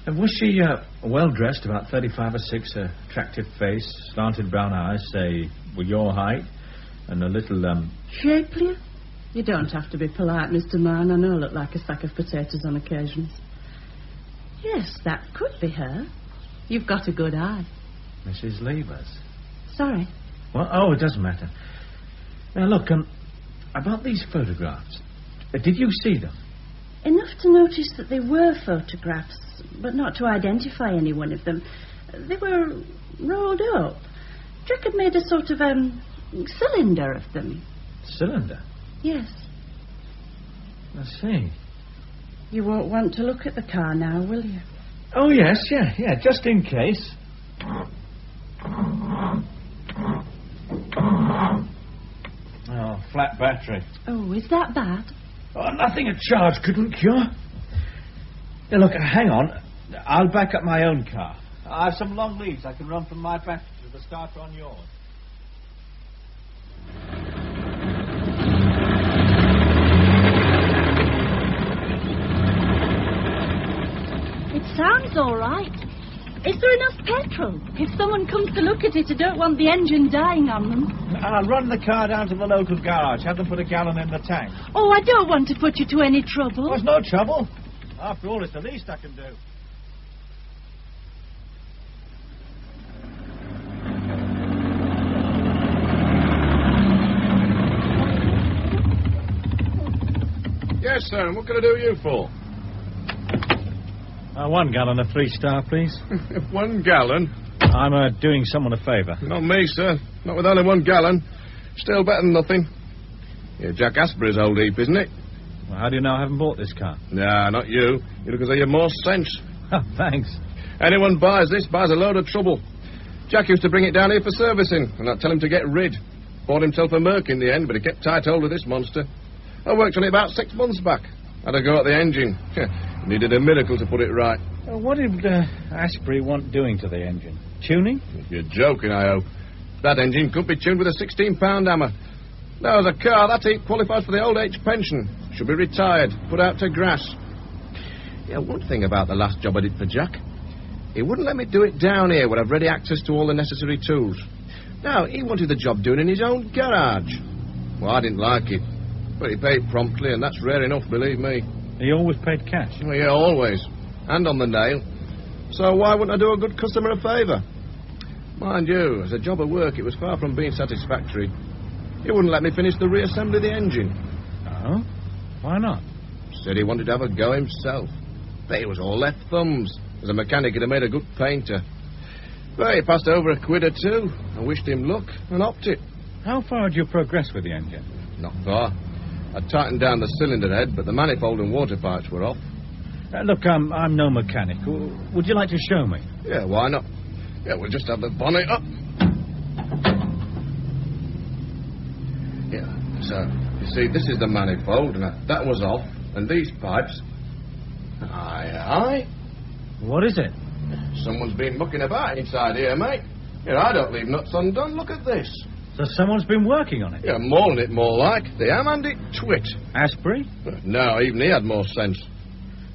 And was she well-dressed, about 35 or 6, attractive face, slanted brown eyes, say, with your height, and a little, Shapelier? You don't have to be polite, Mr. Mann. I know I look like a sack of potatoes on occasions. Yes, that could be her. You've got a good eye. Mrs. Levers. Sorry. Well, oh, it doesn't matter. Now, look, about these photographs. Did you see them? Enough to notice that they were photographs, but not to identify any one of them. They were rolled up. Jack had made a sort of, cylinder of them. Cylinder? Yes. I see. You won't want to look at the car now, will you? Oh, yes, yeah, just in case. Oh, flat battery. Oh, is that bad? Oh, nothing a charge couldn't cure. Now, look, hang on. I'll back up my own car. I have some long leads I can run from my battery to the starter on yours. It sounds all right. Is there enough petrol? If someone comes to look at it, I don't want the engine dying on them. I'll run the car down to the local garage. Have them put a gallon in the tank. Oh, I don't want to put you to any trouble. There's no trouble. After all, it's the least I can do. Yes, sir, and what can I do you for? 1 gallon of 3-star, please. 1 gallon? I'm doing someone a favour. Not me, sir. Not with only 1 gallon. Still better than nothing. Yeah, Jack Asprey's old heap, isn't it? Well, how do you know I haven't bought this car? Nah, not you. You look as though you have more sense. Thanks. Anyone buys this buys a load of trouble. Jack used to bring it down here for servicing, and I'd tell him to get rid. Bought himself a Merc in the end, but he kept tight hold of this monster. I worked on it about 6 months back. Had a go at the engine. Needed a miracle to put it right. What did Asprey want doing to the engine? Tuning? You're joking, I hope. That engine could be tuned with a 16-pound hammer. Now, as a car, that heap qualifies for the old age pension. Should be retired, put out to grass. Yeah, one thing about the last job I did for Jack. He wouldn't let me do it down here where I've ready access to all the necessary tools. Now, he wanted the job doing in his own garage. Well, I didn't like it. But he paid promptly, and that's rare enough, believe me. He always paid cash? Oh, yeah, always. And on the nail. So why wouldn't I do a good customer a favour? Mind you, as a job of work, it was far from being satisfactory. He wouldn't let me finish the reassembly of the engine. Oh? Why not? Said he wanted to have a go himself. But it was all left thumbs. As a mechanic, he'd have made a good painter. But he passed over £1 or 2. I wished him luck and upped it. How far had you progressed with the engine? Not far. I tightened down the cylinder head, but the manifold and water pipes were off. Look, I'm no mechanic. Would you like to show me? Yeah, why not? Yeah, we'll just have the bonnet up. Yeah, so, you see, this is the manifold, and that was off, and these pipes... Aye. What is it? Someone's been mucking about inside here, mate. Here, I don't leave nuts undone. Look at this. So someone's been working on it? Yeah, mauling it more like. The ham-handed twit. Asprey? No, even he had more sense.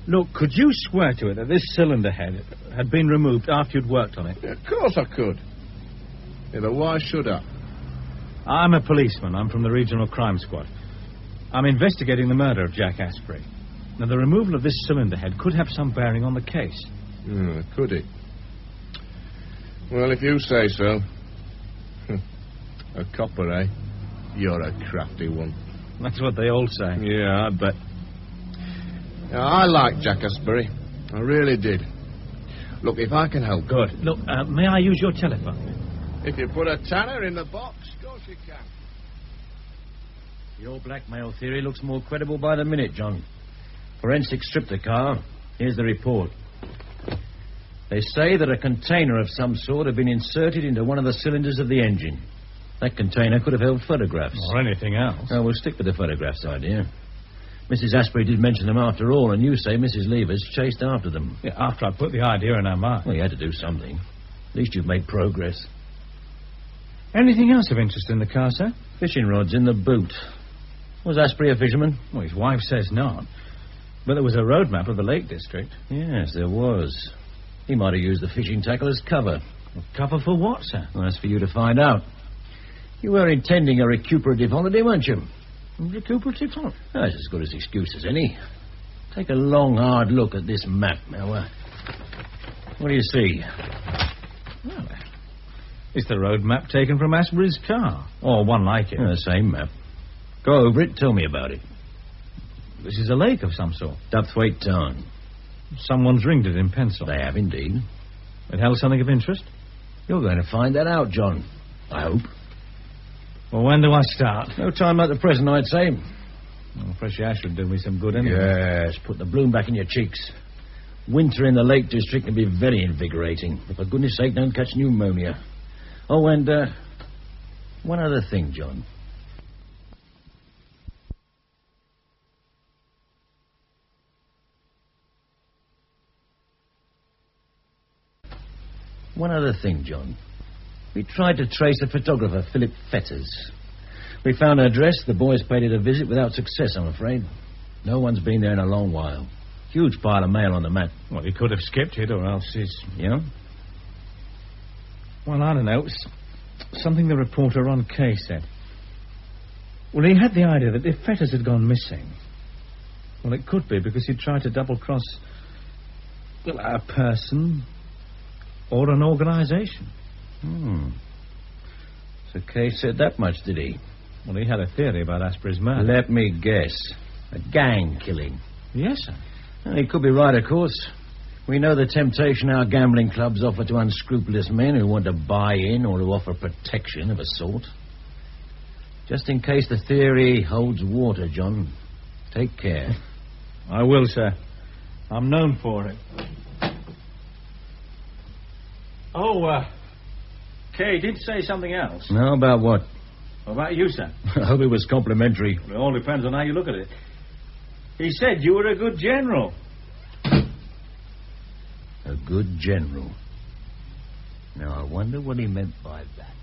Look, could you swear to it that this cylinder head had been removed after you'd worked on it? Yeah, of course I could. Yeah, but why should I? I'm a policeman. I'm from the Regional Crime Squad. I'm investigating the murder of Jack Asprey. Now, the removal of this cylinder head could have some bearing on the case. Could it? Well, if you say so. A copper, eh? You're a crafty one. That's what they all say. Yeah, I bet. Now, I like Jack Asprey. I really did. Look, if I can help... Good. Look, may I use your telephone? If you put a tanner in the box, of course you can. Your blackmail theory looks more credible by the minute, John. Forensics stripped the car. Here's the report. They say that a container of some sort had been inserted into one of the cylinders of the engine. That container could have held photographs. Or anything else. Oh, we'll stick with the photographs idea. Mrs. Asprey did mention them after all, and you say Mrs. Levers chased after them. Yeah, after I put the idea in her mind. Well, you had to do something. At least you've made progress. Anything else of interest in the car, sir? Fishing rods in the boot. Was Asprey a fisherman? Well, his wife says not. But there was a road map of the Lake District. Yes, there was. He might have used the fishing tackle as cover. Well, cover for what, sir? Well, that's for you to find out. You were intending a recuperative holiday, weren't you? Recuperative holiday? Oh, that's as good as excuse as any. Take a long, hard look at this map. Now, what do you see? Well, it's the road map taken from Asprey's car. Or one like it. The same map. Go over it, tell me about it. This is a lake of some sort. Dubthwaite Town. Someone's ringed it in pencil. They have indeed. It held something of interest? You're going to find that out, John. I hope. Well, when do I start? No time like the present, I'd say. Well, fresh ash would do me some good anyway. Yes, put the bloom back in your cheeks. Winter in the Lake District can be very invigorating. But for goodness sake, don't catch pneumonia. Oh, and one other thing, John. One other thing, John. We tried to trace a photographer, Philip Fetters. We found her address. The boys paid it a visit without success, I'm afraid. No one's been there in a long while. Huge pile of mail on the map. Well, he could have skipped it, or else he's... Yeah? Well, I don't know. It's something the reporter on case said. Well, he had the idea that if Fetters had gone missing... Well, it could be because he'd tried to double-cross... Well, a person... or an organisation. So Case said that much, did he? Well, he had a theory about Asprey's murder. Let me guess. A gang killing. Yes, sir. Well, he could be right, of course. We know the temptation our gambling clubs offer to unscrupulous men who want to buy in or who offer protection of a sort. Just in case the theory holds water, John, take care. I will, sir. I'm known for it. Oh, Kay did say something else. No, about what? About you, sir. I hope it was complimentary. It all depends on how you look at it. He said you were a good general. A good general. Now, I wonder what he meant by that.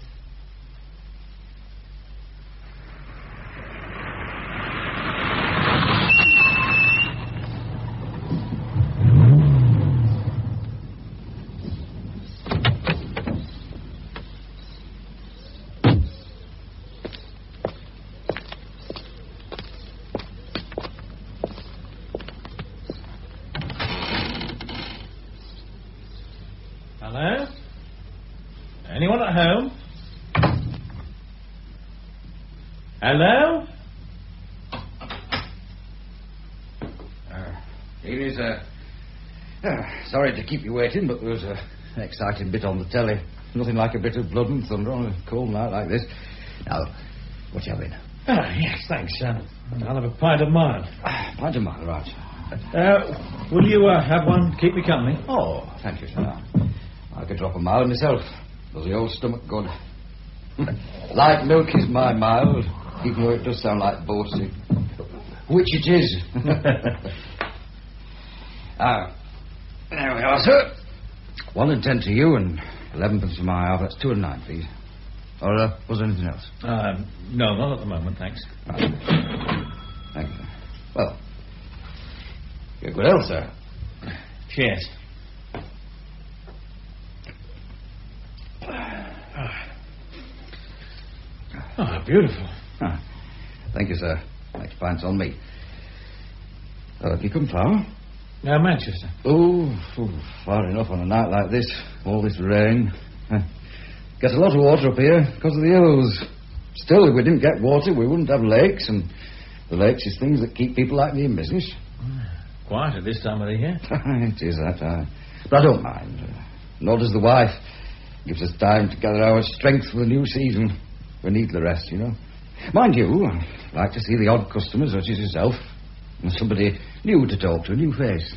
Hello? Anyone at home? Hello? Here is sorry to keep you waiting, but there was an exciting bit on the telly. Nothing like a bit of blood and thunder on a cold night like this. Now, what you having? Yes, thanks, I'll have a pint of mine. Pint of mine, right. Will you have one? Keep me company. Oh, thank you, sir. I could drop a mile myself. Does the old stomach good? Light milk is my mild, even though it does sound like boasting. Which it is. There we are, sir. 1 and 10 to you, and 11 pence for my half. That's 2 and 9, please. Or was there anything else? No, not at the moment, thanks. Thank you. Well, you're good health, sir. Cheers. Beautiful. Thank you, sir. Next pint's on me. Have you come far? Manchester. Oh, far enough on a night like this. All this rain. Get a lot of water up here because of the hills. Still, if we didn't get water, we wouldn't have lakes, and the lakes is things that keep people like me in business. Quiet at this time of the year. It is that time. But I don't mind. Nor does the wife. Gives us time to gather our strength for the new season. We need the rest, you know. Mind you, I like to see the odd customer such as yourself. And somebody new to talk to, a new face.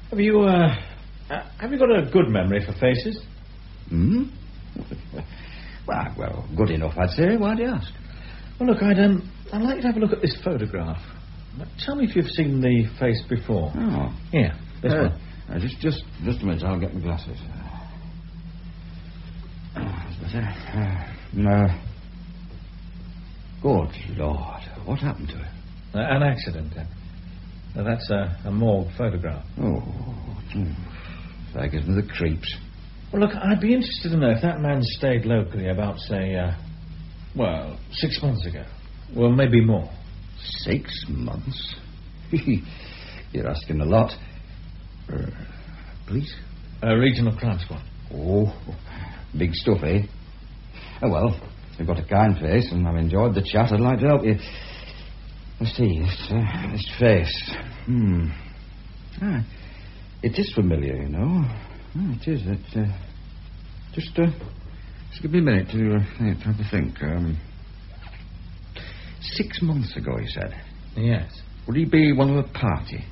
Have you got a good memory for faces? Well, good enough, I'd say. Why do you ask? Well, look, I'd like to have a look at this photograph. Now, tell me if you've seen the face before. Oh. Here, this one. Just a minute, I'll get my glasses. No. Good Lord, what happened to it? An accident, then. Now, that's a morgue photograph. Oh, that gives me the creeps. Well, look, I'd be interested to know if that man stayed locally about, say, 6 months ago. Well, maybe more. 6 months? You're asking a lot. Police? Regional crime squad. Oh, big stuff, eh? Oh, well, you've got a kind face, and I've enjoyed the chat. I'd like to help you. Let's see, this face. It is familiar, you know. It is. Just give me a minute to have a think. 6 months ago, you said? Yes. Would he be one of a party?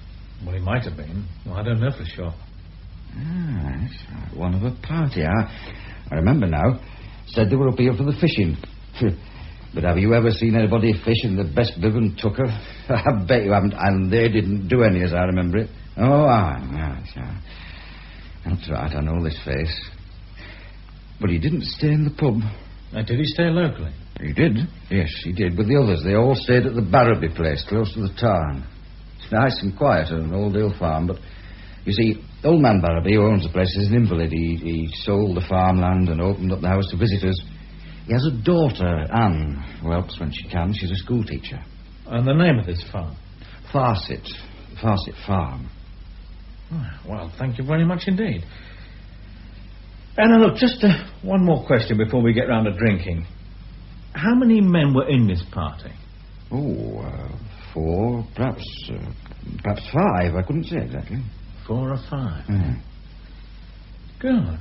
Well, he might have been. Well, I don't know for sure. Yes, one of a party. I remember now. Said they were up here for the fishing. But have you ever seen anybody fish in the best bib and tucker? I bet you haven't. And they didn't do any, as I remember it. Oh, yes. That's right, I know this face. But he didn't stay in the pub. Did he stay locally? He did. Yes, he did. With the others, they all stayed at the Barraby place, close to the town. It's nice and quiet at an old hill farm, but... You see, old man Barraby, who owns the place, is an invalid. He sold the farmland and opened up the house to visitors. He has a daughter, Anne, who helps when she can. She's a school teacher. And the name of this farm? Farset Farm. Oh, well, thank you very much indeed. And look, just one more question before we get round to drinking. How many men were in this party? 4, perhaps 5. I couldn't say exactly. 4 or 5. Good.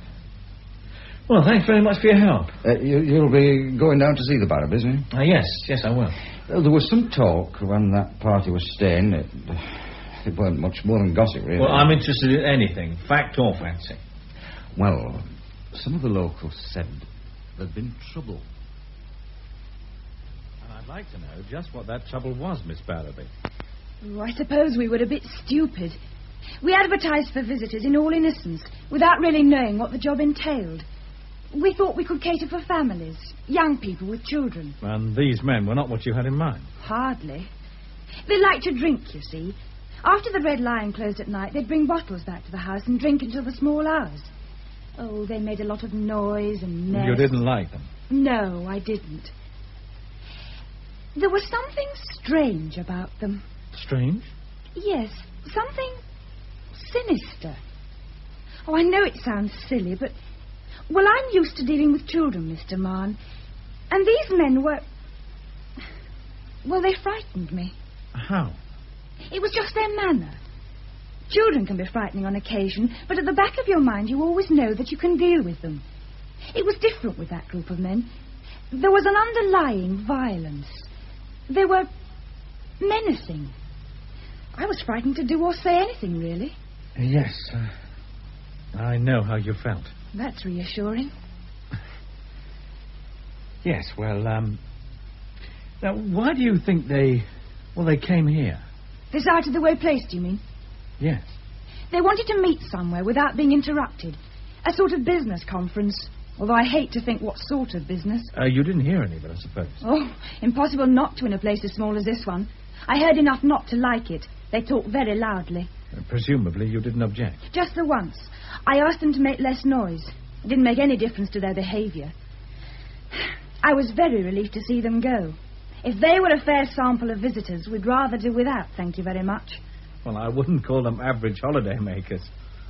Well, thanks very much for your help. You'll be going down to see the Barrabys, eh? Yes, I will. There was some talk when that party was staying. It weren't much more than gossip, really. Well, I'm interested in anything, fact or fancy. Well, some of the locals said there'd been trouble. And I'd like to know just what that trouble was, Miss Barraby. Oh, I suppose we were a bit stupid. We advertised for visitors in all innocence, without really knowing what the job entailed. We thought we could cater for families, young people with children. And these men were not what you had in mind? Hardly. They liked to drink, you see. After the Red Lion closed at night, they'd bring bottles back to the house and drink until the small hours. Oh, they made a lot of noise and mess. You didn't like them? No, I didn't. There was something strange about them. Strange? Yes, something sinister. Oh, I know it sounds silly, but... Well, I'm used to dealing with children, Mr. Mann. And these men were... Well, they frightened me. How? It was just their manner. Children can be frightening on occasion, but at the back of your mind you always know that you can deal with them. It was different with that group of men. There was an underlying violence. They were menacing. I was frightened to do or say anything, really. Yes, I know how you felt. That's reassuring. Yes, well, now, why do you think they came here? This out-of-the-way place, do you mean? Yes. They wanted to meet somewhere without being interrupted. A sort of business conference. although I hate to think what sort of business. You didn't hear any of it, I suppose. Oh, impossible not to in a place as small as this one. I heard enough not to like it. They talk very loudly. Presumably you didn't object. Just the once. I asked them to make less noise. It didn't make any difference to their behaviour. I was very relieved to see them go. If they were a fair sample of visitors, we'd rather do without, thank you very much. Well, I wouldn't call them average holiday makers.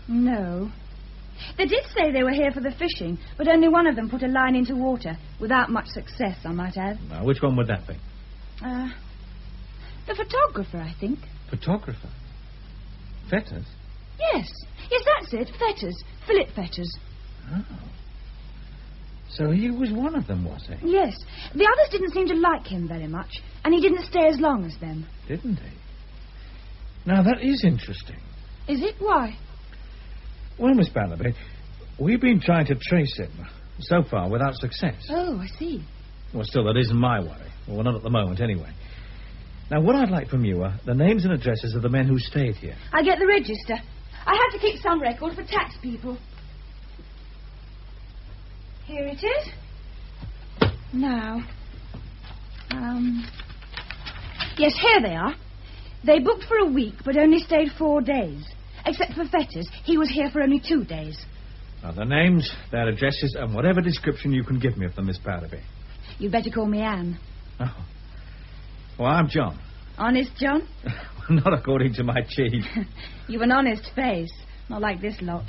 No. They did say they were here for the fishing, but only one of them put a line into water, without much success, I might add. Now, which one would that be? The photographer, I think. Photographer? Fetters? Yes, that's it, Fetters. Philip Fetters. Oh. So he was one of them, was he? Yes. The others didn't seem to like him very much, and he didn't stay as long as them. Didn't he? Now, that is interesting. Is it? Why? Well, Miss Barnaby, we've been trying to trace him, so far without success. Oh, I see. Well, still, that isn't my worry. Well, not at the moment, anyway. Now, what I'd like from you are the names and addresses of the men who stayed here. I get the register. I have to keep some record for tax people. Here it is. Now. Yes, here they are. They booked for a week, but only stayed 4 days. Except for Fetters. He was here for only 2 days. Now, their names, their addresses, and whatever description you can give me of them, Miss Barnaby. You'd better call me Anne. Oh. Well, I'm John. Honest, John? Not according to my chief. You've an honest face. Not like this lot.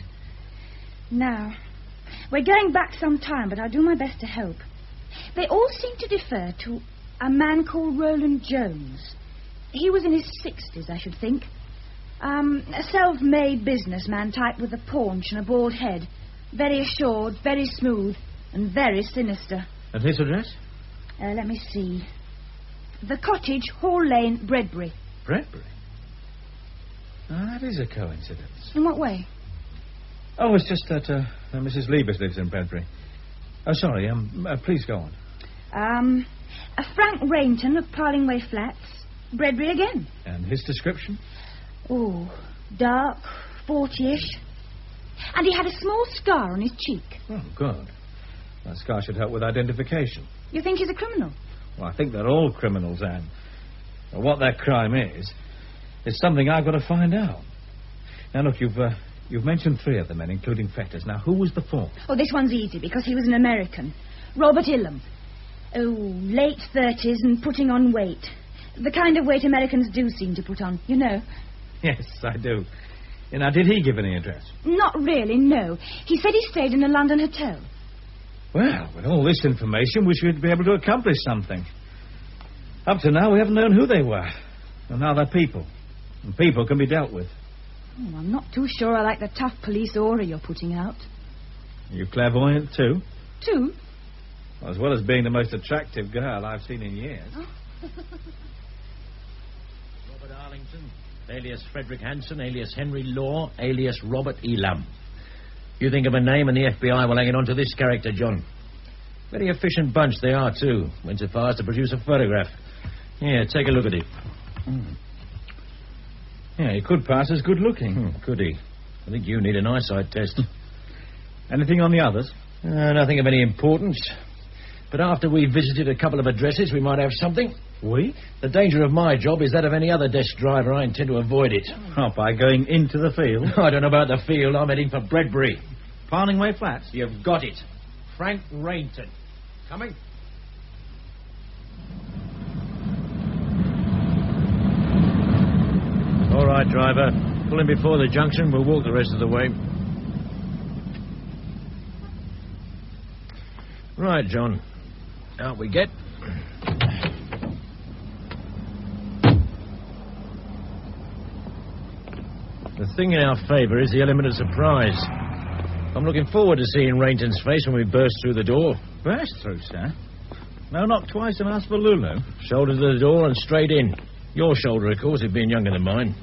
Now, we're going back some time, but I'll do my best to help. They all seem to defer to a man called Roland Jones. He was in his 60s, I should think. A self-made businessman type with a paunch and a bald head. Very assured, very smooth, and very sinister. And his address? Let me see. The Cottage, Hall Lane, Bredbury. Bredbury? That is a coincidence. In what way? Oh, it's just that Mrs. Liebers lives in Bredbury. Oh, sorry. Please go on. Frank Rainton of Parlingway Flats, Bredbury again. And his description? Oh, dark, 40-ish. And he had a small scar on his cheek. Oh, good. That scar should help with identification. You think he's a criminal? Well, I think they're all criminals, Anne. Well, what their crime is something I've got to find out. Now, look, you've mentioned 3 of the men, including Fetters. Now, who was the 4th? Oh, this one's easy, because he was an American. Robert Ilham. Oh, late 30s and putting on weight. The kind of weight Americans do seem to put on, you know. Yes, I do. Now, did he give any address? Not really, no. He said he stayed in a London hotel. Well, with all this information, we should be able to accomplish something. Up to now, we haven't known who they were. And now they're people. And people can be dealt with. Oh, I'm not too sure I like the tough police aura you're putting out. Are you clairvoyant, too? Too? Well, as well as being the most attractive girl I've seen in years. Oh. Robert Arlington, alias Frederick Hanson, alias Henry Law, alias Robert Elam. You think of a name and the FBI will hang on to this character, John. Very efficient bunch they are, too. Went so far as to produce a photograph. Here, take a look at it. Yeah, he could pass as good-looking. Could he? I think you need an eyesight test. Anything on the others? Nothing of any importance. But after we've visited a couple of addresses, we might have something. We? The danger of my job is that of any other desk driver. I intend to avoid it. Oh, by going into the field? I don't know about the field. I'm heading for Bredbury. Parlingway Flats? You've got it. Frank Rainton. Coming? All right, driver. Pull in before the junction. We'll walk the rest of the way. Right, John. Out we get. The thing in our favour is the element of surprise. I'm looking forward to seeing Rainton's face when we burst through the door. Burst through, sir? No, knock twice and ask for Lulu. Shoulder to the door and straight in. Your shoulder, of course, it being younger than mine.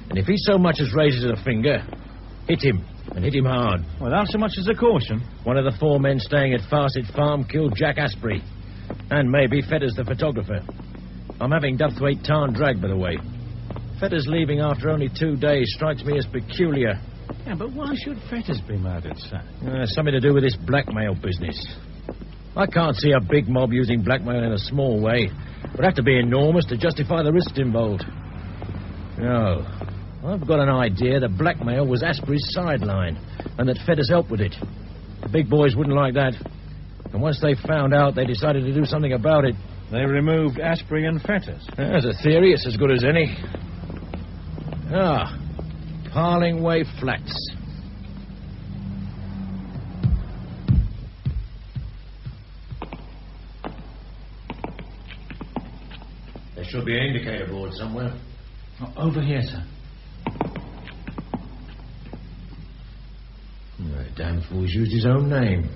And if he so much as raises a finger, hit him, and hit him hard. Without so much as a caution. One of the 4 men staying at Farset Farm killed Jack Asprey. And maybe Fetters the photographer. I'm having Dovethwaite Tarn dragged, by the way. Fetters leaving after only 2 days strikes me as peculiar. Yeah, but why should Fetters be murdered, sir? Something to do with this blackmail business. I can't see a big mob using blackmail in a small way. It would have to be enormous to justify the risks involved. No. I've got an idea that blackmail was Asprey's sideline, and that Fetters helped with it. The big boys wouldn't like that. And once they found out, they decided to do something about it. They removed Asprey and Fetters. As a theory, it's as good as any. Parlingway Flats. There should be an indicator board somewhere. Over here, sir. The damn fool's used his own name.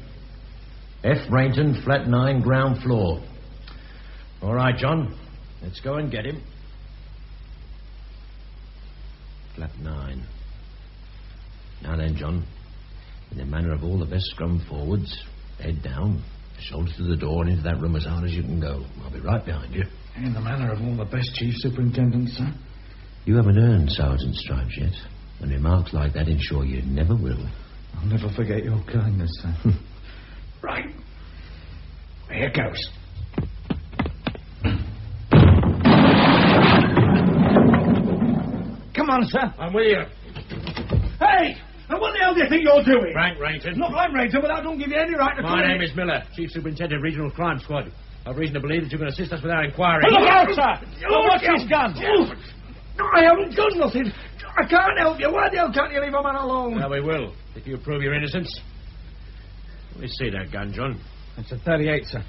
F. Rainton, flat 9, ground floor. All right, John. Let's go and get him. Flat 9. Now then, John, in the manner of all the best scrum forwards, head down, shoulders to the door, and into that room as hard as you can go. I'll be right behind you. In the manner of all the best chief superintendents, sir? You haven't earned sergeant stripes yet, and remarks like that ensure you never will. I'll never forget your kindness, sir. Right. Here goes. Come on, sir. I'm with you. Hey! Now what the hell do you think you're doing? Frank Rainton. Look, I'm Rainton, but I don't give you any right to My name is Miller, Chief Superintendent, Regional Crime Squad. I've reason to believe that you can assist us with our inquiry. Look out, sir! What's his gun? I haven't done nothing. I can't help you. Why the hell can't you leave a man alone? Well, we will, if you prove your innocence. Let me see that gun, John. It's a 38, sir.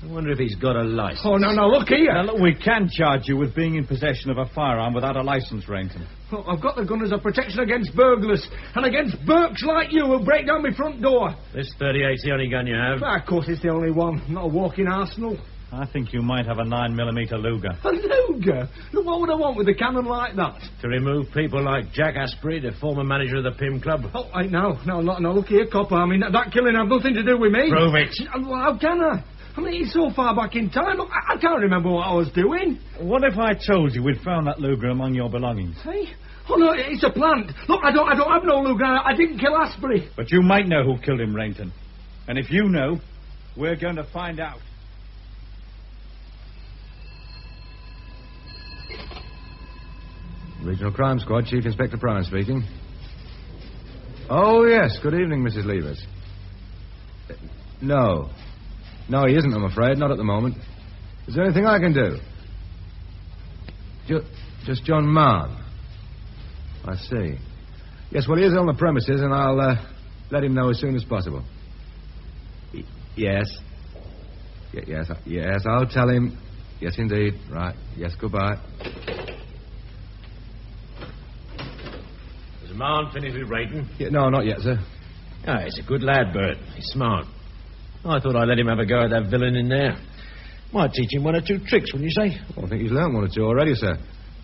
I wonder if he's got a license. Oh, no, look here. Now, look, we can charge you with being in possession of a firearm without a license, Rainton. Well, I've got the gun as a protection against burglars and against Burks like you who break down my front door. This 38's the only gun you have. Of course, it's the only one. Not a walking arsenal. I think you might have a 9mm Luger. A Luger? Look, what would I want with a cannon like that? To remove people like Jack Asprey, the former manager of the Pim Club. Oh, no, look here, copper. I mean, that killing had nothing to do with me. Prove it. Well, how can I? I mean, it's so far back in time. Look, I can't remember what I was doing. What if I told you we'd found that Luger among your belongings? Hey? Oh, no, it's a plant. Look, I don't have no Luger. I didn't kill Asprey. But you might know who killed him, Rainton. And if you know, we're going to find out. Regional Crime Squad, Chief Inspector Prime speaking. Oh, yes. Good evening, Mrs. Levers. No, he isn't, I'm afraid. Not at the moment. Is there anything I can do? Just John Mahon. I see. Yes, well, he is on the premises, and I'll let him know as soon as possible. Yes. Yes, I'll tell him. Yes, indeed. Right. Yes, goodbye. Has Mahon finished with Rainton? Yeah, no, not yet, sir. He's a good lad, Bert. He's smart. I thought I'd let him have a go at that villain in there. Might teach him one or two tricks, wouldn't you say? Well, I think he's learned one or two already, sir.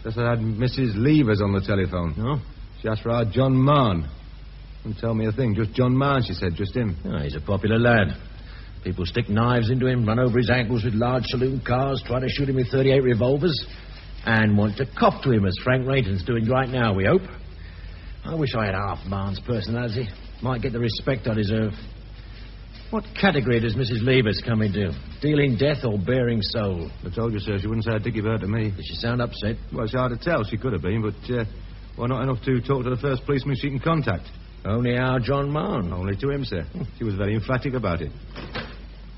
Just I had Mrs. Levers on the telephone. Oh? She asked for our John Mahon. Didn't tell me a thing. Just John Mahon, she said. Just him. He's a popular lad. People stick knives into him, run over his ankles with large saloon cars, try to shoot him with 38 revolvers, and want to cop to him, as Frank Rainton's doing right now, we hope. I wish I had half Mahon's personality. Might get the respect I deserve. What category does Mrs. Levers come into? Dealing death or bearing soul? I told you, sir, she wouldn't say a dicky bird to me. Did she sound upset? Well, it's hard to tell. She could have been, but, well, not enough to talk to the first policeman she can contact. Only our John Mahon. Only to him, sir. She was very emphatic about it.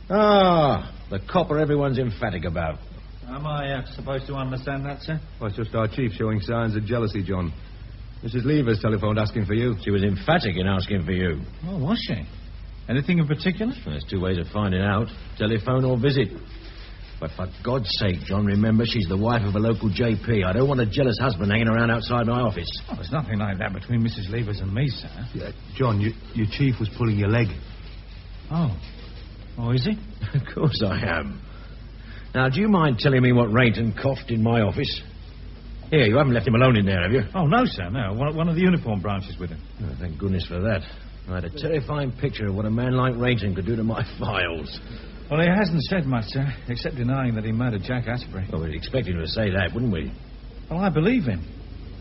The copper everyone's emphatic about. Am I supposed to understand that, sir? Well, it's just our chief showing signs of jealousy, John. Mrs. Levers telephoned asking for you. She was emphatic in asking for you. Oh, was she? Anything in particular? There's two ways of finding out. Telephone or visit. But for God's sake, John, remember she's the wife of a local JP. I don't want a jealous husband hanging around outside my office. Oh, there's nothing like that between Mrs. Levers and me, sir. Yeah, John, your chief was pulling your leg. Oh, is he? Of course I am. Now, do you mind telling me what Rainton coughed in my office? Here, you haven't left him alone in there, have you? Oh, no, sir, no. One of the uniform branches with him. Oh, thank goodness for that. I had a terrifying picture of what a man like Rainton could do to my files. Well, he hasn't said much, sir, except denying that he murdered Jack Asprey. Well, we'd expect him to say that, wouldn't we? Well, I believe him.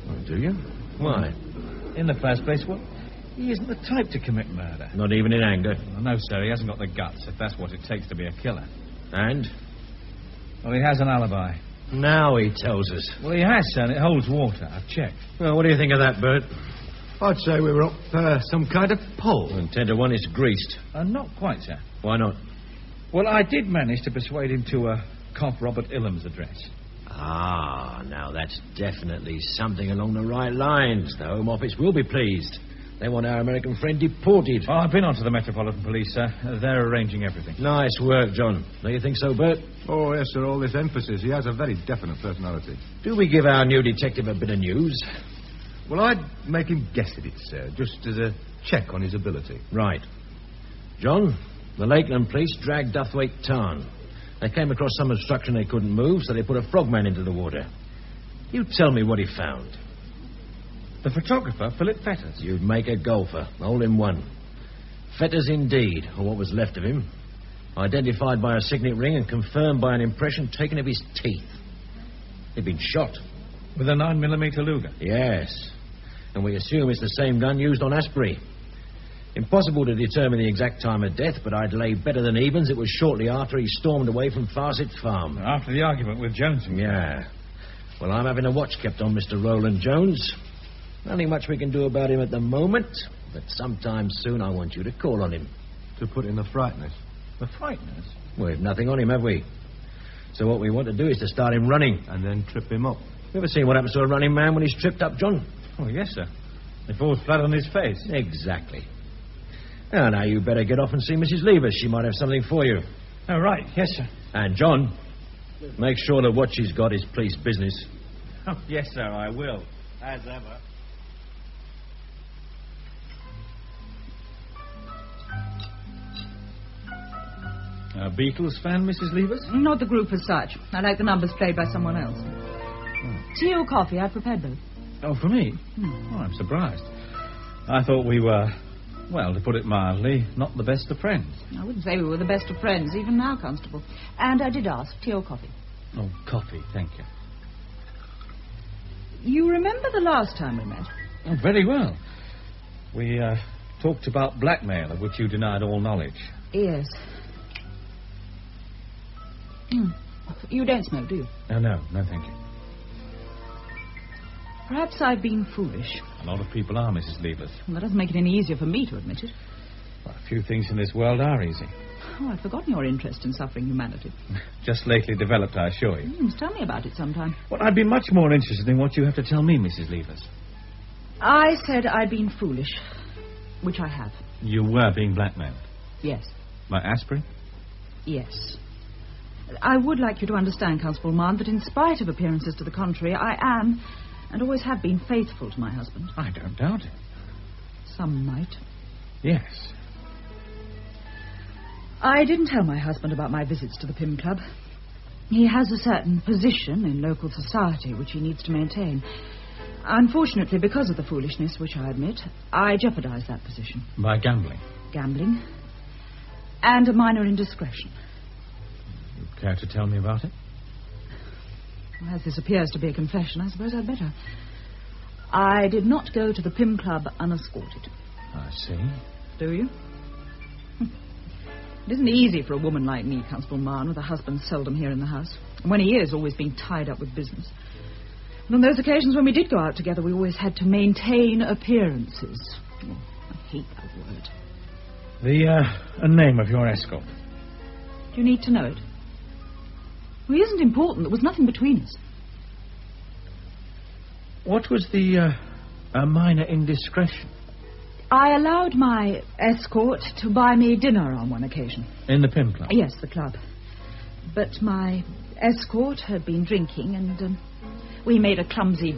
Oh, do you? Why? In the first place, well, he isn't the type to commit murder. Not even in anger. Well, no, sir, he hasn't got the guts, if that's what it takes to be a killer. And? Well, he has an alibi. Now he tells us. Well, he has, sir, and it holds water. I've checked. Well, what do you think of that, Bert? I'd say we were up some kind of pole. And 10 to 1 it's greased. Not quite, sir. Why not? Well, I did manage to persuade him to cop Robert Ilham's address. Ah, now that's definitely something along the right lines. The Home Office will be pleased. They want our American friend deported. Oh, I've been on to the Metropolitan Police, sir. They're arranging everything. Nice work, John. Don't you think so, Bert? Oh, yes, sir, all this emphasis. He has a very definite personality. Do we give our new detective a bit of news? Well, I'd make him guess at it, sir, just as a check on his ability. Right. John, the Lakeland police dragged Duthwaite Tarn. They came across some obstruction they couldn't move, so they put a frogman into the water. You tell me what he found. The photographer, Philip Fetters. You'd make a golfer, all in one. Fetters indeed, or what was left of him. Identified by a signet ring and confirmed by an impression taken of his teeth. He'd been shot. With a 9mm Luger? Yes. And we assume it's the same gun used on Asprey. Impossible to determine the exact time of death, but I'd lay better than evens it was shortly after he stormed away from Farset Farm. After the argument with Jones? Yeah. Well, I'm having a watch kept on Mr. Roland Jones. Nothing much we can do about him at the moment, but sometime soon I want you to call on him. To put in the frighteners. The frighteners? We've nothing on him, have we? So what we want to do is to start him running. And then trip him up. You ever seen what happens to a running man when he's tripped up, John? Oh, yes, sir. He falls flat on his face. Exactly. Now you better get off and see Mrs. Lever. She might have something for you. Oh, right. Yes, sir. And, John, make sure that what she's got is police business. Oh, yes, sir, I will. As ever. A Beatles fan, Mrs. Levers? Not the group as such. I like the numbers played by someone else. Tea or coffee? I prepared both. Oh, for me? Oh, I'm surprised. I thought we were, well, to put it mildly, not the best of friends. I wouldn't say we were the best of friends, even now, Constable. And I did ask, tea or coffee? Oh, coffee, thank you. You remember the last time we met? Oh, very well. We talked about blackmail, of which you denied all knowledge. Yes. You don't smoke, do you? No, thank you. Perhaps I've been foolish. A lot of people are, Mrs. Levers. Well, that doesn't make it any easier for me to admit it. Well, a few things in this world are easy. Oh, I'd forgotten your interest in suffering humanity. Just lately developed, I assure you. You must tell me about it sometime. Well, I'd be much more interested in what you have to tell me, Mrs. Levers. I said I'd been foolish, which I have. You were being blackmailed? Yes. By Asprey? Yes. I would like you to understand, Constable Mann, that in spite of appearances to the contrary, I am, and always have been, faithful to my husband. I don't doubt it. Some might. Yes. I didn't tell my husband about my visits to the Pym Club. He has a certain position in local society which he needs to maintain. Unfortunately, because of the foolishness, which I admit, I jeopardized that position. By gambling? Gambling. And a minor indiscretion. You care to tell me about it? Well, as this appears to be a confession, I suppose I'd better. I did not go to the Pym Club unescorted. I see. Do you? It isn't easy for a woman like me, Constable Mann, with a husband seldom here in the house. And when he is, always being tied up with business. And on those occasions when we did go out together, we always had to maintain appearances. Oh, I hate that word. The name of your escort? Do you need to know it? Well, it isn't important. There was nothing between us. What was the minor indiscretion? I allowed my escort to buy me dinner on one occasion. In the Pym Club? Yes, the club. But my escort had been drinking, and we made a clumsy,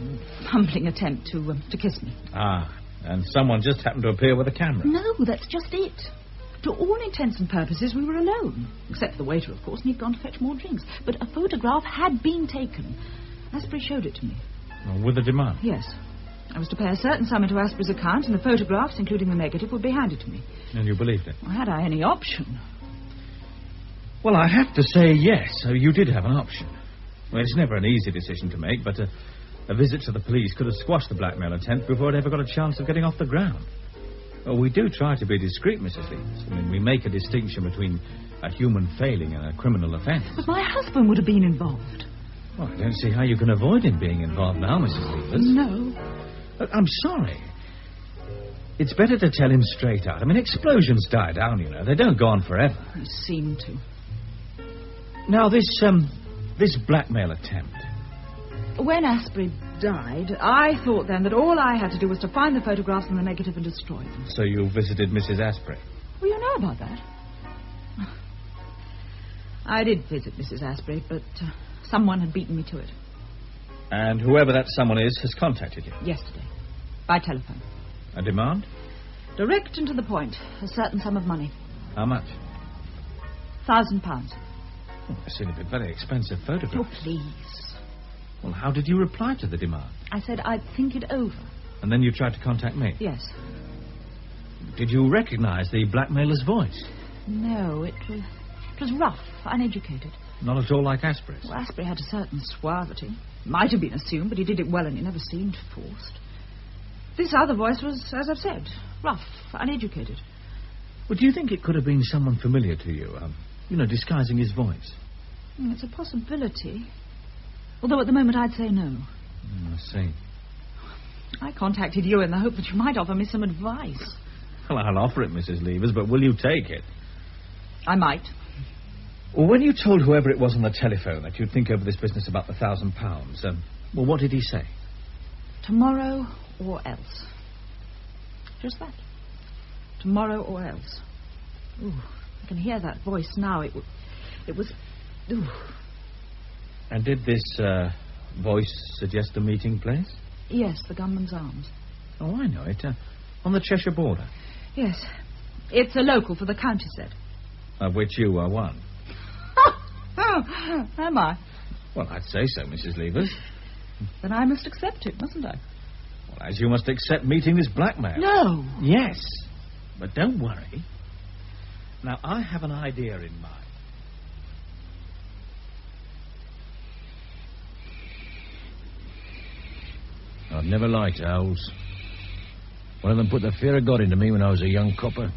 fumbling attempt to kiss me. Ah, and someone just happened to appear with a camera. No, that's just it. To all intents and purposes, we were alone. Except the waiter, of course, and he'd gone to fetch more drinks. But a photograph had been taken. Asprey showed it to me. Well, with a demand? Yes. I was to pay a certain sum into Asprey's account, and the photographs, including the negative, would be handed to me. And you believed it? Well, had I any option? Well, I have to say yes. You did have an option. Well, it's never an easy decision to make, but A visit to the police could have squashed the blackmail attempt before it ever got a chance of getting off the ground. Well, we do try to be discreet, Mrs. Leavers. I mean, we make a distinction between a human failing and a criminal offence. But my husband would have been involved. Well, I don't see how you can avoid him being involved now, Mrs. Leavers. No. I'm sorry. It's better to tell him straight out. I mean, explosions die down, you know. They don't go on forever. They seem to. Now, this blackmail attempt. When Asprey died, I thought then that all I had to do was to find the photographs and the negative and destroy them. So you visited Mrs. Asprey? Well, you know about that. I did visit Mrs. Asprey, but someone had beaten me to it. And whoever that someone is has contacted you? Yesterday. By telephone. A demand? Direct and to the point. A certain sum of money. How much? £1,000. Oh, I seem to be very expensive photographs. Oh, please. Well, how did you reply to the demand? I said I'd think it over. And then you tried to contact me? Yes. Did you recognize the blackmailer's voice? No, it was rough, uneducated. Not at all like Asprey's? Well, Asprey had a certain suavity. Might have been assumed, but he did it well and it never seemed forced. This other voice was, as I've said, rough, uneducated. Well, do you think it could have been someone familiar to you? Disguising his voice? It's a possibility. Although at the moment I'd say no. I see. I contacted you in the hope that you might offer me some advice. Well, I'll offer it, Mrs. Leavers, but will you take it? I might. Well, when you told whoever it was on the telephone that you'd think over this business about the £1,000, what did he say? Tomorrow or else. Just that. Tomorrow or else. Ooh, I can hear that voice now. It was... Ooh. And did this voice suggest a meeting place? Yes, the Gunman's Arms. Oh, I know it. On the Cheshire border. Yes. It's a local for the county set. Of which you are one. Oh, am I? Well, I'd say so, Mrs. Leavers. Then I must accept it, mustn't I? Well, as you must accept meeting this blackmail. No. Yes. But don't worry. Now, I have an idea in mind. I've never liked owls. One of them put the fear of God into me when I was a young copper.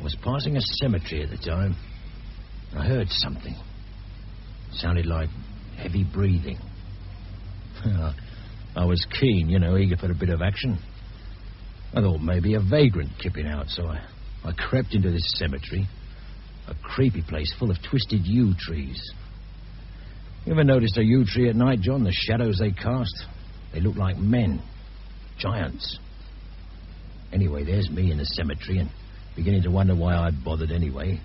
I was passing a cemetery at the time. I heard something. It sounded like heavy breathing. I was keen, eager for a bit of action. I thought maybe a vagrant kipping out, so I crept into this cemetery. A creepy place full of twisted yew trees. You ever noticed a yew tree at night, John? The shadows they cast? They look like men. Giants. Anyway, there's me in the cemetery and beginning to wonder why I'd bothered anyway.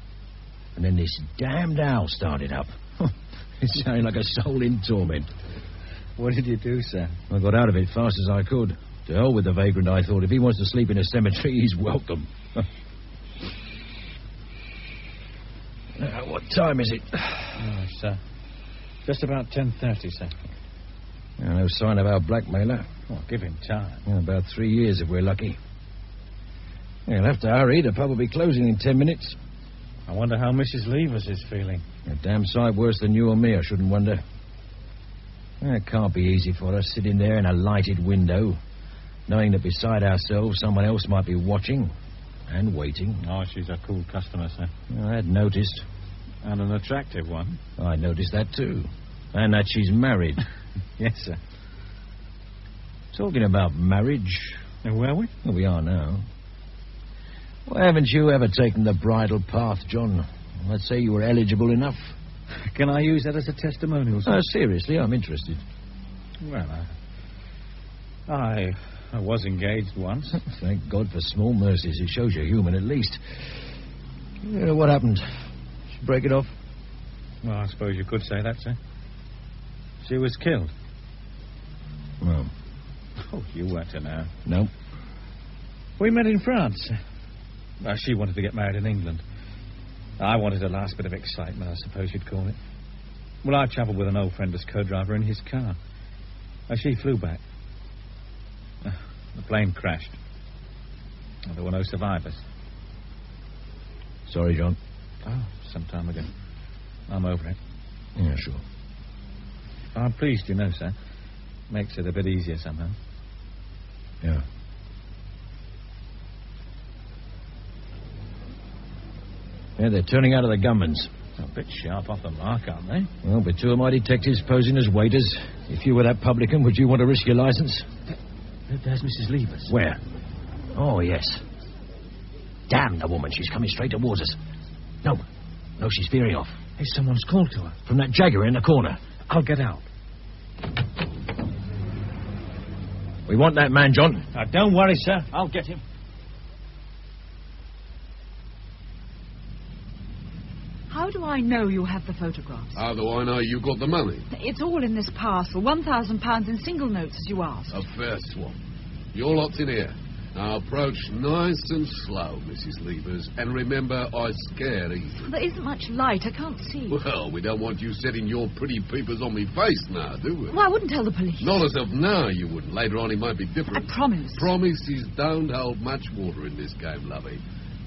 And then this damned owl started up. It sounded like a soul in torment. What did you do, sir? I got out of it fast as I could. To hell with the vagrant, I thought. If he wants to sleep in a cemetery, he's welcome. What time is it? Oh, sir. Just about 10:30, sir. No sign of our blackmailer. Oh, give him time. About 3 years, if we're lucky. He'll have to hurry. The pub will be closing in 10 minutes. I wonder how Mrs. Leavers is feeling. A damn sight worse than you or me, I shouldn't wonder. It can't be easy for us, sitting there in a lighted window, knowing that beside ourselves someone else might be watching and waiting. Oh, she's a cool customer, sir. I had noticed. And an attractive one. I noticed that, too. And that she's married. Yes, sir. Talking about marriage... And where are we? Well, we are now. Well, haven't you ever taken the bridal path, John? Let's say you were eligible enough. Can I use that as a testimonial, sir? Seriously, I'm interested. Well, I was engaged once. Thank God for small mercies. It shows you're human, at least. What happened? Did you break it off? Well, I suppose you could say that, sir. She was killed. Well. Oh, you weren't to know. No. We met in France. She wanted to get married in England. I wanted a last bit of excitement, I suppose you'd call it. Well, I travelled with an old friend as co-driver in his car. She flew back. The plane crashed. There were no survivors. Sorry, John. Oh, some time ago. I'm over it. Yeah, sure. I'm pleased, sir. Makes it a bit easier somehow. Yeah. Yeah, they're turning out of the gunmen's. A bit sharp off the mark, aren't they? Well, with two of my detectives posing as waiters, if you were that publican, would you want to risk your license? There's Mrs. Levers. Where? Oh, yes. Damn the woman. She's coming straight towards us. No, she's veering off. Hey, someone's called to her. From that Jaguar in the corner. I'll get out. We want that man, John. Now, don't worry, sir. I'll get him. How do I know you have the photographs? How do I know you got the money? It's all in this parcel. £1,000 in single notes, as you asked. A fair swap. Your lot's in here. Now approach nice and slow, Mrs. Levers, and remember I scare easy. There isn't much light. I can't see. Well, we don't want you setting your pretty peepers on me face now, do we? Well, I wouldn't tell the police. Not as of now you wouldn't. Later on it might be different. I promise. Promises don't hold much water in this game, lovey.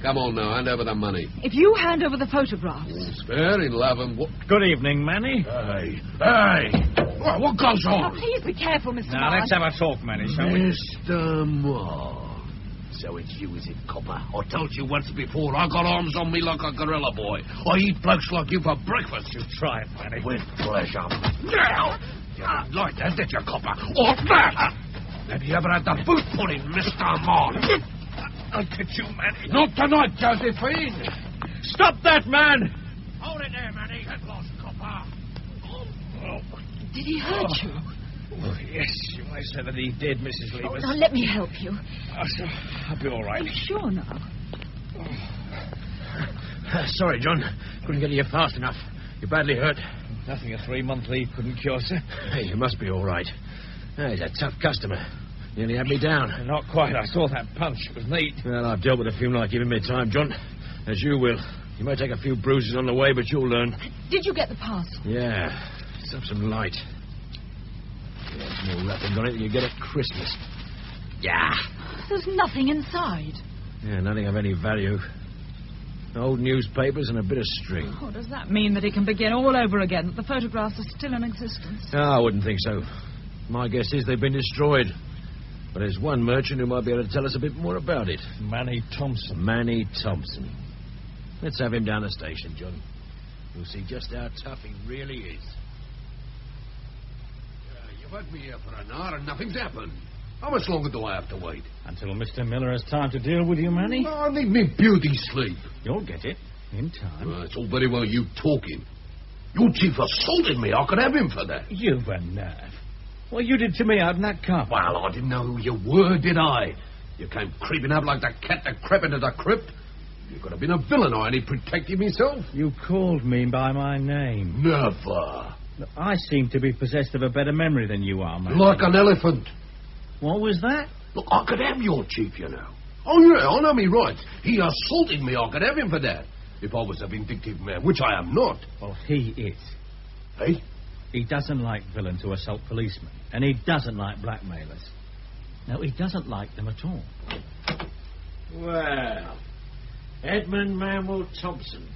Come on now, hand over the money. If you hand over the photographs... All's fair in love and what... Good evening, Manny. Hey! What goes on? Now, please be careful, Mr. Now, let's have a talk, Manny, shall we? Mr. Moore. So it's you, is it, copper? I told you once before, I got arms on me like a gorilla boy. I eat blokes like you for breakfast. You try it, Manny. With pleasure. Now! You didn't like that, did you, copper? Or that! Have you ever had the boot pudding, Mr. Moore? I'll get you, Manny. Not tonight, Josephine. Stop that man! Hold it there, Manny. Get lost, copper. Did he hurt you? Oh, yes, you might say that he did, Mrs. Oh, Levers. now, let me help you. I'll be all right. Are you sure now? Sorry, John. Couldn't get you fast enough. You're badly hurt. Nothing a 3-month leave couldn't cure, sir. Hey, you must be all right. Hey, he's a tough customer. Nearly had me down. Not quite. I saw that punch. It was neat. Well, I've dealt with a few like you in my time, John. As you will. You may take a few bruises on the way, but you'll learn. Did you get the parcel? Yeah. Let's have some light. There's more wrapping on it than you get at Christmas. Yeah. There's nothing inside. Yeah, nothing of any value. Old newspapers and a bit of string. Oh, does that mean that he can begin all over again, that the photographs are still in existence? No, I wouldn't think so. My guess is they've been destroyed. But there's one merchant who might be able to tell us a bit more about it. Manny Thompson. Manny Thompson. Let's have him down the station, John. You'll see just how tough he really is. You've had me here for an hour and nothing's happened. How much longer do I have to wait? Until Mr. Miller has time to deal with you, Manny. No, I need me beauty sleep. You'll get it. In time. It's all very well you talking. Your chief assaulted me. I could have him for that. You've a nerve. What you did to me out in that car. Well, I didn't know who you were, did I? You came creeping up like the cat that crept into the crypt. You could have been a villain. I only protected myself. You called me by my name. Never. I seem to be possessed of a better memory than you are, man. Like an elephant. What was that? Look, I could have your chief, you know. Oh, yeah, I know me rights. He assaulted me. I could have him for that. If I was a vindictive man, which I am not. Well, he is. Hey? He doesn't like villains who assault policemen. And he doesn't like blackmailers. No, he doesn't like them at all. Well, Edmund Manuel Thompson.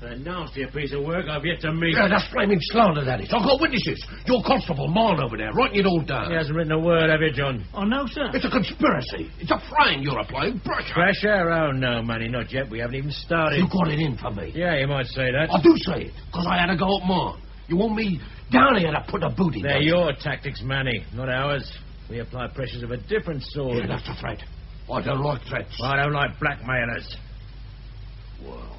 A nastier piece of work I've yet to meet. Yeah, that's flaming slander, that is. I've got witnesses. Your constable, Marn, over there, writing it all down. He hasn't written a word, have you, John? Oh, no, sir. It's a conspiracy. It's a frame you're applying. Pressure. Pressure? Oh, no, Manny, not yet. We haven't even started. You got it in for me. Yeah, you might say that. I do say it, because I had to go up Marn. You want me down here to put a boot in? They're your tactics, Manny, not ours. We apply pressures of a different sort. Yeah, that's a threat. I don't like threats. I don't like blackmailers. Well,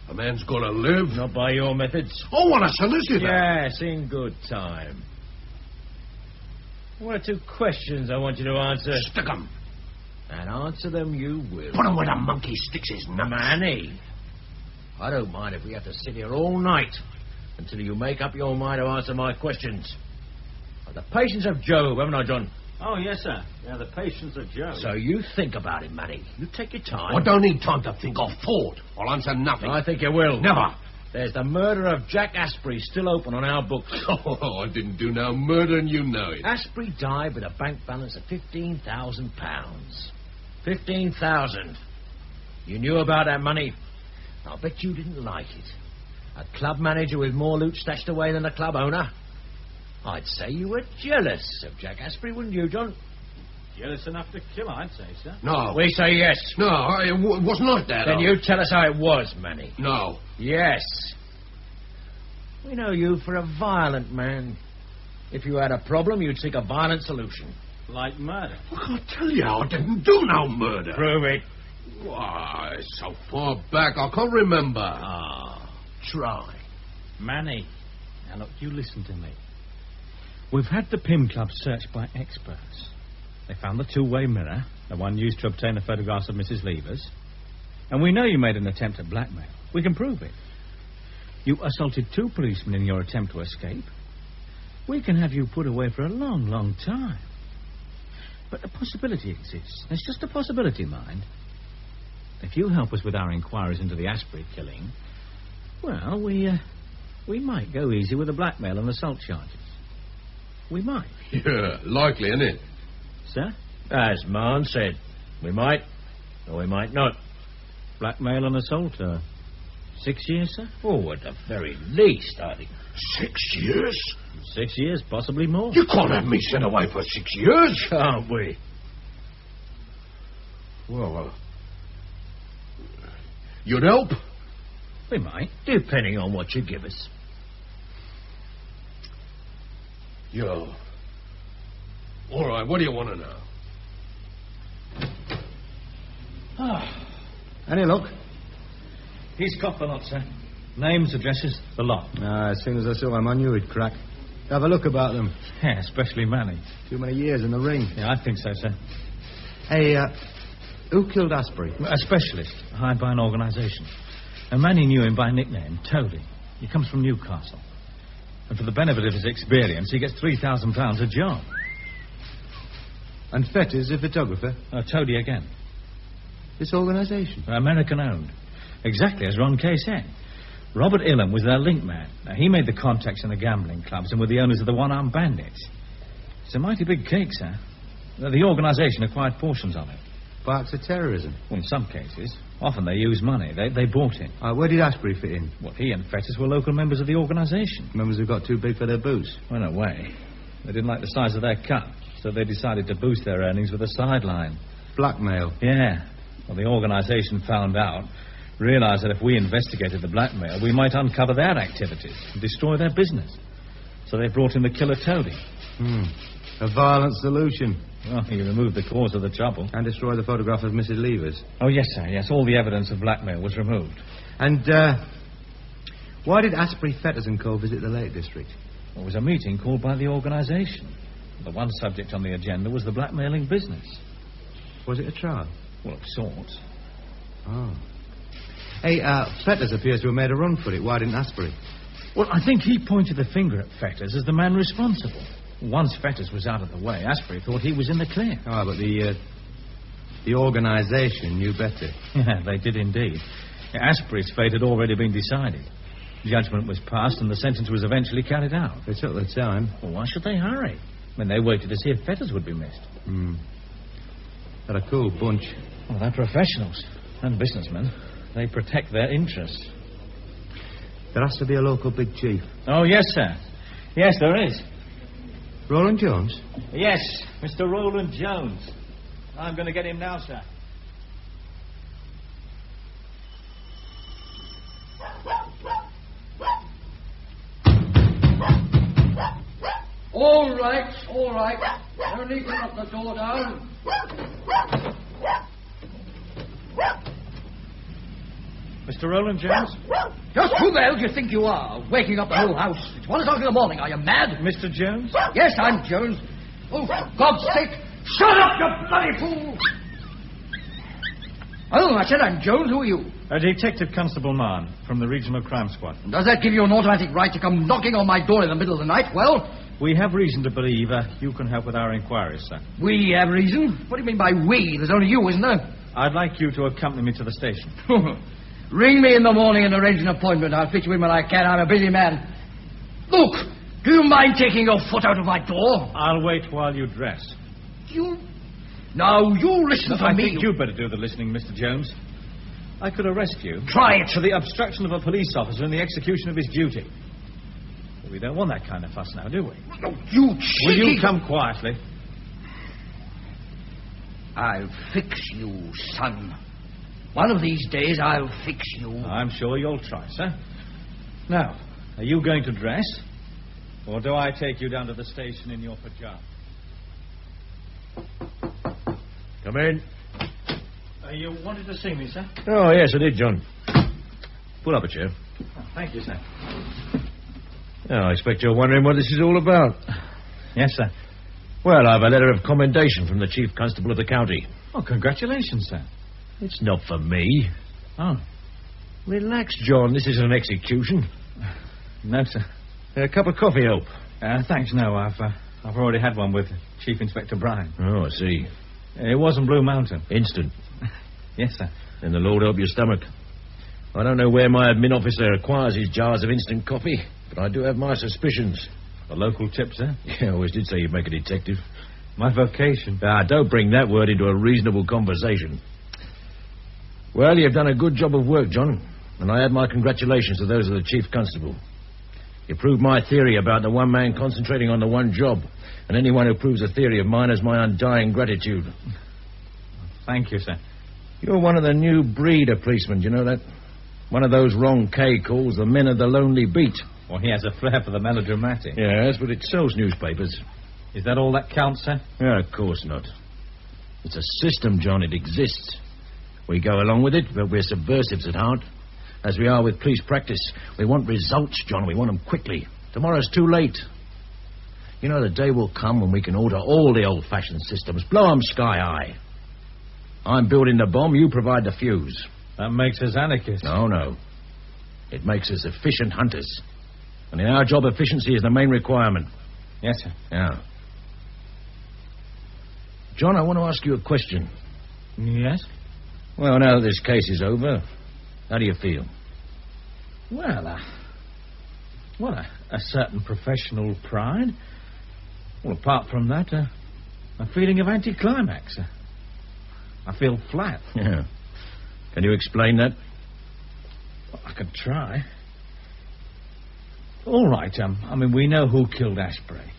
a man's got to live. Not by your methods. I want a solicitor. Yes, in good time. One or two questions I want you to answer. Stick 'em. And answer them you will. Put 'em where the monkey sticks his nuts. Manny, I don't mind if we have to sit here all night until you make up your mind to answer my questions. I've the patience of Job, haven't I, John? Oh, yes, sir. Yeah, the patience of Job. So you think about it, Manny. You take your time. I don't need time to think. I've fought. I'll answer nothing. I think you will. Never. There's the murder of Jack Asprey still open on our books. Oh, I didn't do no murder and you know it. Asprey died with a bank balance of £15,000. 15,000. You knew about that money. I'll bet you didn't like it. A club manager with more loot stashed away than a club owner. I'd say you were jealous of Jack Asprey, wouldn't you, John? Jealous enough to kill, I'd say, sir. No. We say yes. No, it was not that. Then you tell us how it was, Manny. No. Yes. We know you for a violent man. If you had a problem, you'd seek a violent solution. Like murder. I can't tell you, I didn't do no murder. Prove it. Why, so far back, I can't remember. Try. Manny, now look, you listen to me. We've had the Pym Club searched by experts. They found the two-way mirror, the one used to obtain the photographs of Mrs. Levers. And we know you made an attempt at blackmail. We can prove it. You assaulted 2 policemen in your attempt to escape. We can have you put away for a long, long time. But a possibility exists. It's just a possibility, mind. If you help us with our inquiries into the Asprey killing, well, we might go easy with the blackmail and assault charges. We might. Yeah, likely, isn't it? Sir? As Marn said, we might, or we might not. Blackmail and assault, 6 years, sir? Oh, at the very least, I think. 6 years? 6 years, possibly more. You can't have me sent away for 6 years. Can't we? Well, you'd help? We might, depending on what you give us. Yo. All right, what do you want to know? Any luck? He's got the lot, sir. Names, addresses, the lot. As soon as I saw him, I knew he'd crack. Have a look about them. Yeah, especially Manny. Too many years in the ring. Yeah, I think so, sir. Hey, who killed Asprey? A specialist, hired by an organisation. And Manny knew him by nickname, Toady. He comes from Newcastle. And for the benefit of his experience, he gets £3,000 a job. And Fetters, the photographer? Toady again. This organisation? American-owned. Exactly as Ron Kay said. Robert Ilham was their link man. Now, he made the contacts in the gambling clubs and were the owners of the one-armed bandits. It's a mighty big cake, sir. The organisation acquired portions of it. By acts of terrorism? Well, in some cases. Often they use money. They bought it. Where did Asprey fit in? Well, he and Fetters were local members of the organisation. Members who got too big for their boots? Well, in a way. They didn't like the size of their cut, so they decided to boost their earnings with a sideline. Blackmail? Yeah. Well, the organisation found out, realised that if we investigated the blackmail, we might uncover their activities and destroy their business. So they brought in the killer Toady. A violent solution. Well, he removed the cause of the trouble. And destroyed the photograph of Mrs. Levers. Oh, yes, sir, yes. All the evidence of blackmail was removed. And, why did Asprey, Fetters and Co. visit the Lake District? It was a meeting called by the organisation. The one subject on the agenda was the blackmailing business. Was it a trial? Well, of sorts. Oh. Hey, Fetters appears to have made a run for it. Why didn't Asprey? Well, I think he pointed the finger at Fetters as the man responsible. Once Fetters was out of the way, Asprey thought he was in the clear. Oh, but the organisation knew better. Yeah, they did indeed. Asprey's fate had already been decided. Judgment was passed and the sentence was eventually carried out. They took their time. Well, why should they hurry? When they waited to see if Fetters would be missed. They're a cool bunch. Well, they're professionals and businessmen. They protect their interests. There has to be a local big chief. Oh, yes, sir. Yes, there is. Roland Jones? Yes, Mr. Roland Jones. I'm going to get him now, sir. All right, all right. No need to knock the door down. Mr. Roland Jones? Just who the hell do you think you are, waking up the whole house? It's 1 o'clock in the morning. Are you mad? Mr. Jones? Yes, I'm Jones. Oh, for God's sake, shut up, you bloody fool! Oh, I said I'm Jones. Who are you? Detective Constable Mann, from the Regional Crime Squad. Does that give you an automatic right to come knocking on my door in the middle of the night? Well... We have reason to believe you can help with our inquiries, sir. We have reason? What do you mean by we? There's only you, isn't there? I'd like you to accompany me to the station. Ring me in the morning and arrange an appointment. I'll fit you in when I can. I'm a busy man. Look, do you mind taking your foot out of my door? I'll wait while you dress. You... Now, you listen to me. I think you'd better do the listening, Mr. Jones. I could arrest you. Try it. For the obstruction of a police officer in the execution of his duty. We don't want that kind of fuss now, do we? Oh, you Will you cheeky... come quietly? I'll fix you, son. One of these days I'll fix you. I'm sure you'll try, sir. Now, are you going to dress? Or do I take you down to the station in your pyjamas? Come in. You wanted to see me, sir? Oh, yes, I did, John. Pull up a chair. Oh, thank you, sir. Oh, I expect you're wondering what this is all about. Yes, sir. Well, I've a letter of commendation from the Chief Constable of the county. Oh, congratulations, sir. It's not for me. Oh. Relax, John. This isn't an execution. No, sir. A cup of coffee help? Thanks, no. I've already had one with Chief Inspector Bryan. Oh, I see. It wasn't Blue Mountain. Instant. Yes, sir. Then the Lord help your stomach. I don't know where my admin officer acquires his jars of instant coffee, but I do have my suspicions. A local tip, sir? Yeah, I always did say you'd make a detective. My vocation. Don't bring that word into a reasonable conversation. Well, you've done a good job of work, John, and I add my congratulations to those of the Chief Constable. You proved my theory about the one man concentrating on the one job, and anyone who proves a theory of mine has my undying gratitude. Thank you, sir. You're one of the new breed of policemen, do you know that? One of those Ron Kay calls the men of the lonely beat. Well, he has a flair for the melodramatic. Yes, but it sells newspapers. Is that all that counts, sir? Yeah, of course not. It's a system, John. It exists. We go along with it, but we're subversives at heart. As we are with police practice. We want results, John. We want them quickly. Tomorrow's too late. You know, the day will come when we can alter all the old-fashioned systems. Blow them sky high. I'm building the bomb. You provide the fuse. That makes us anarchists. No. It makes us efficient hunters. And in our job, efficiency is the main requirement. Yes, sir. Yeah. John, I want to ask you a question. Yes? Well, now that this case is over, how do you feel? Well, a certain professional pride. Well, apart from that, a feeling of anticlimax. I feel flat. Yeah. Can you explain that? Well, I could try. All right, we know who killed Ashbury.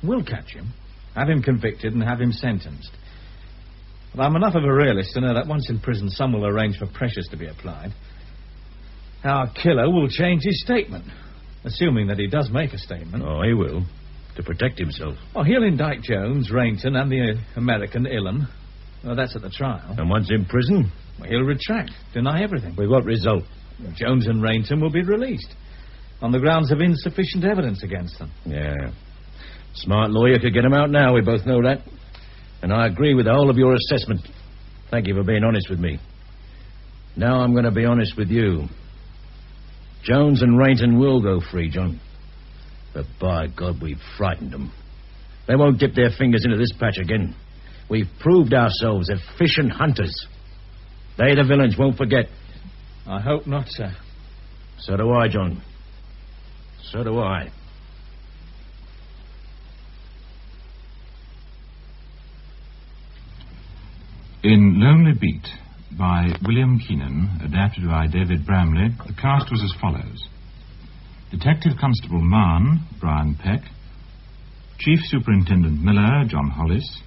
We'll catch him, have him convicted, and have him sentenced. But I'm enough of a realist to know that once in prison, some will arrange for pressures to be applied. Our killer will change his statement, assuming that he does make a statement. Oh, he will, to protect himself. Oh, he'll indict Jones, Rainton, and the American Ilham. Well, that's at the trial. And once in prison? Well, he'll retract, deny everything. With what result? Jones and Rainton will be released on the grounds of insufficient evidence against them. Yeah. Smart lawyer could get him out now, we both know that. And I agree with the whole of your assessment. Thank you for being honest with me. Now I'm going to be honest with you. Jones and Rainton will go free, John. But by God, we've frightened them. They won't dip their fingers into this patch again. We've proved ourselves efficient hunters. They, the villains, won't forget. I hope not, sir. So do I, John. So do I. In Lonely Beat, by William Keenan, adapted by David Bramley, the cast was as follows. Detective Constable Mann, Brian Peck. Chief Superintendent Miller, John Hollis.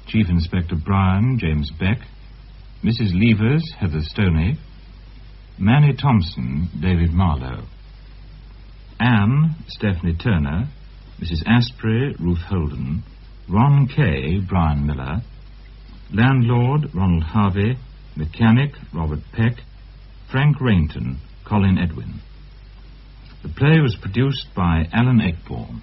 Chief Inspector Bryan, James Beck. Mrs. Levers, Heather Stoney. Manny Thompson, David Marlowe. Anne, Stephanie Turner. Mrs. Asprey, Ruth Holden. Ron Kay, Brian Miller. Landlord, Ronald Harvey. Mechanic, Robert Peck. Frank Rainton, Colin Edwin. The play was produced by Alan Ekborn.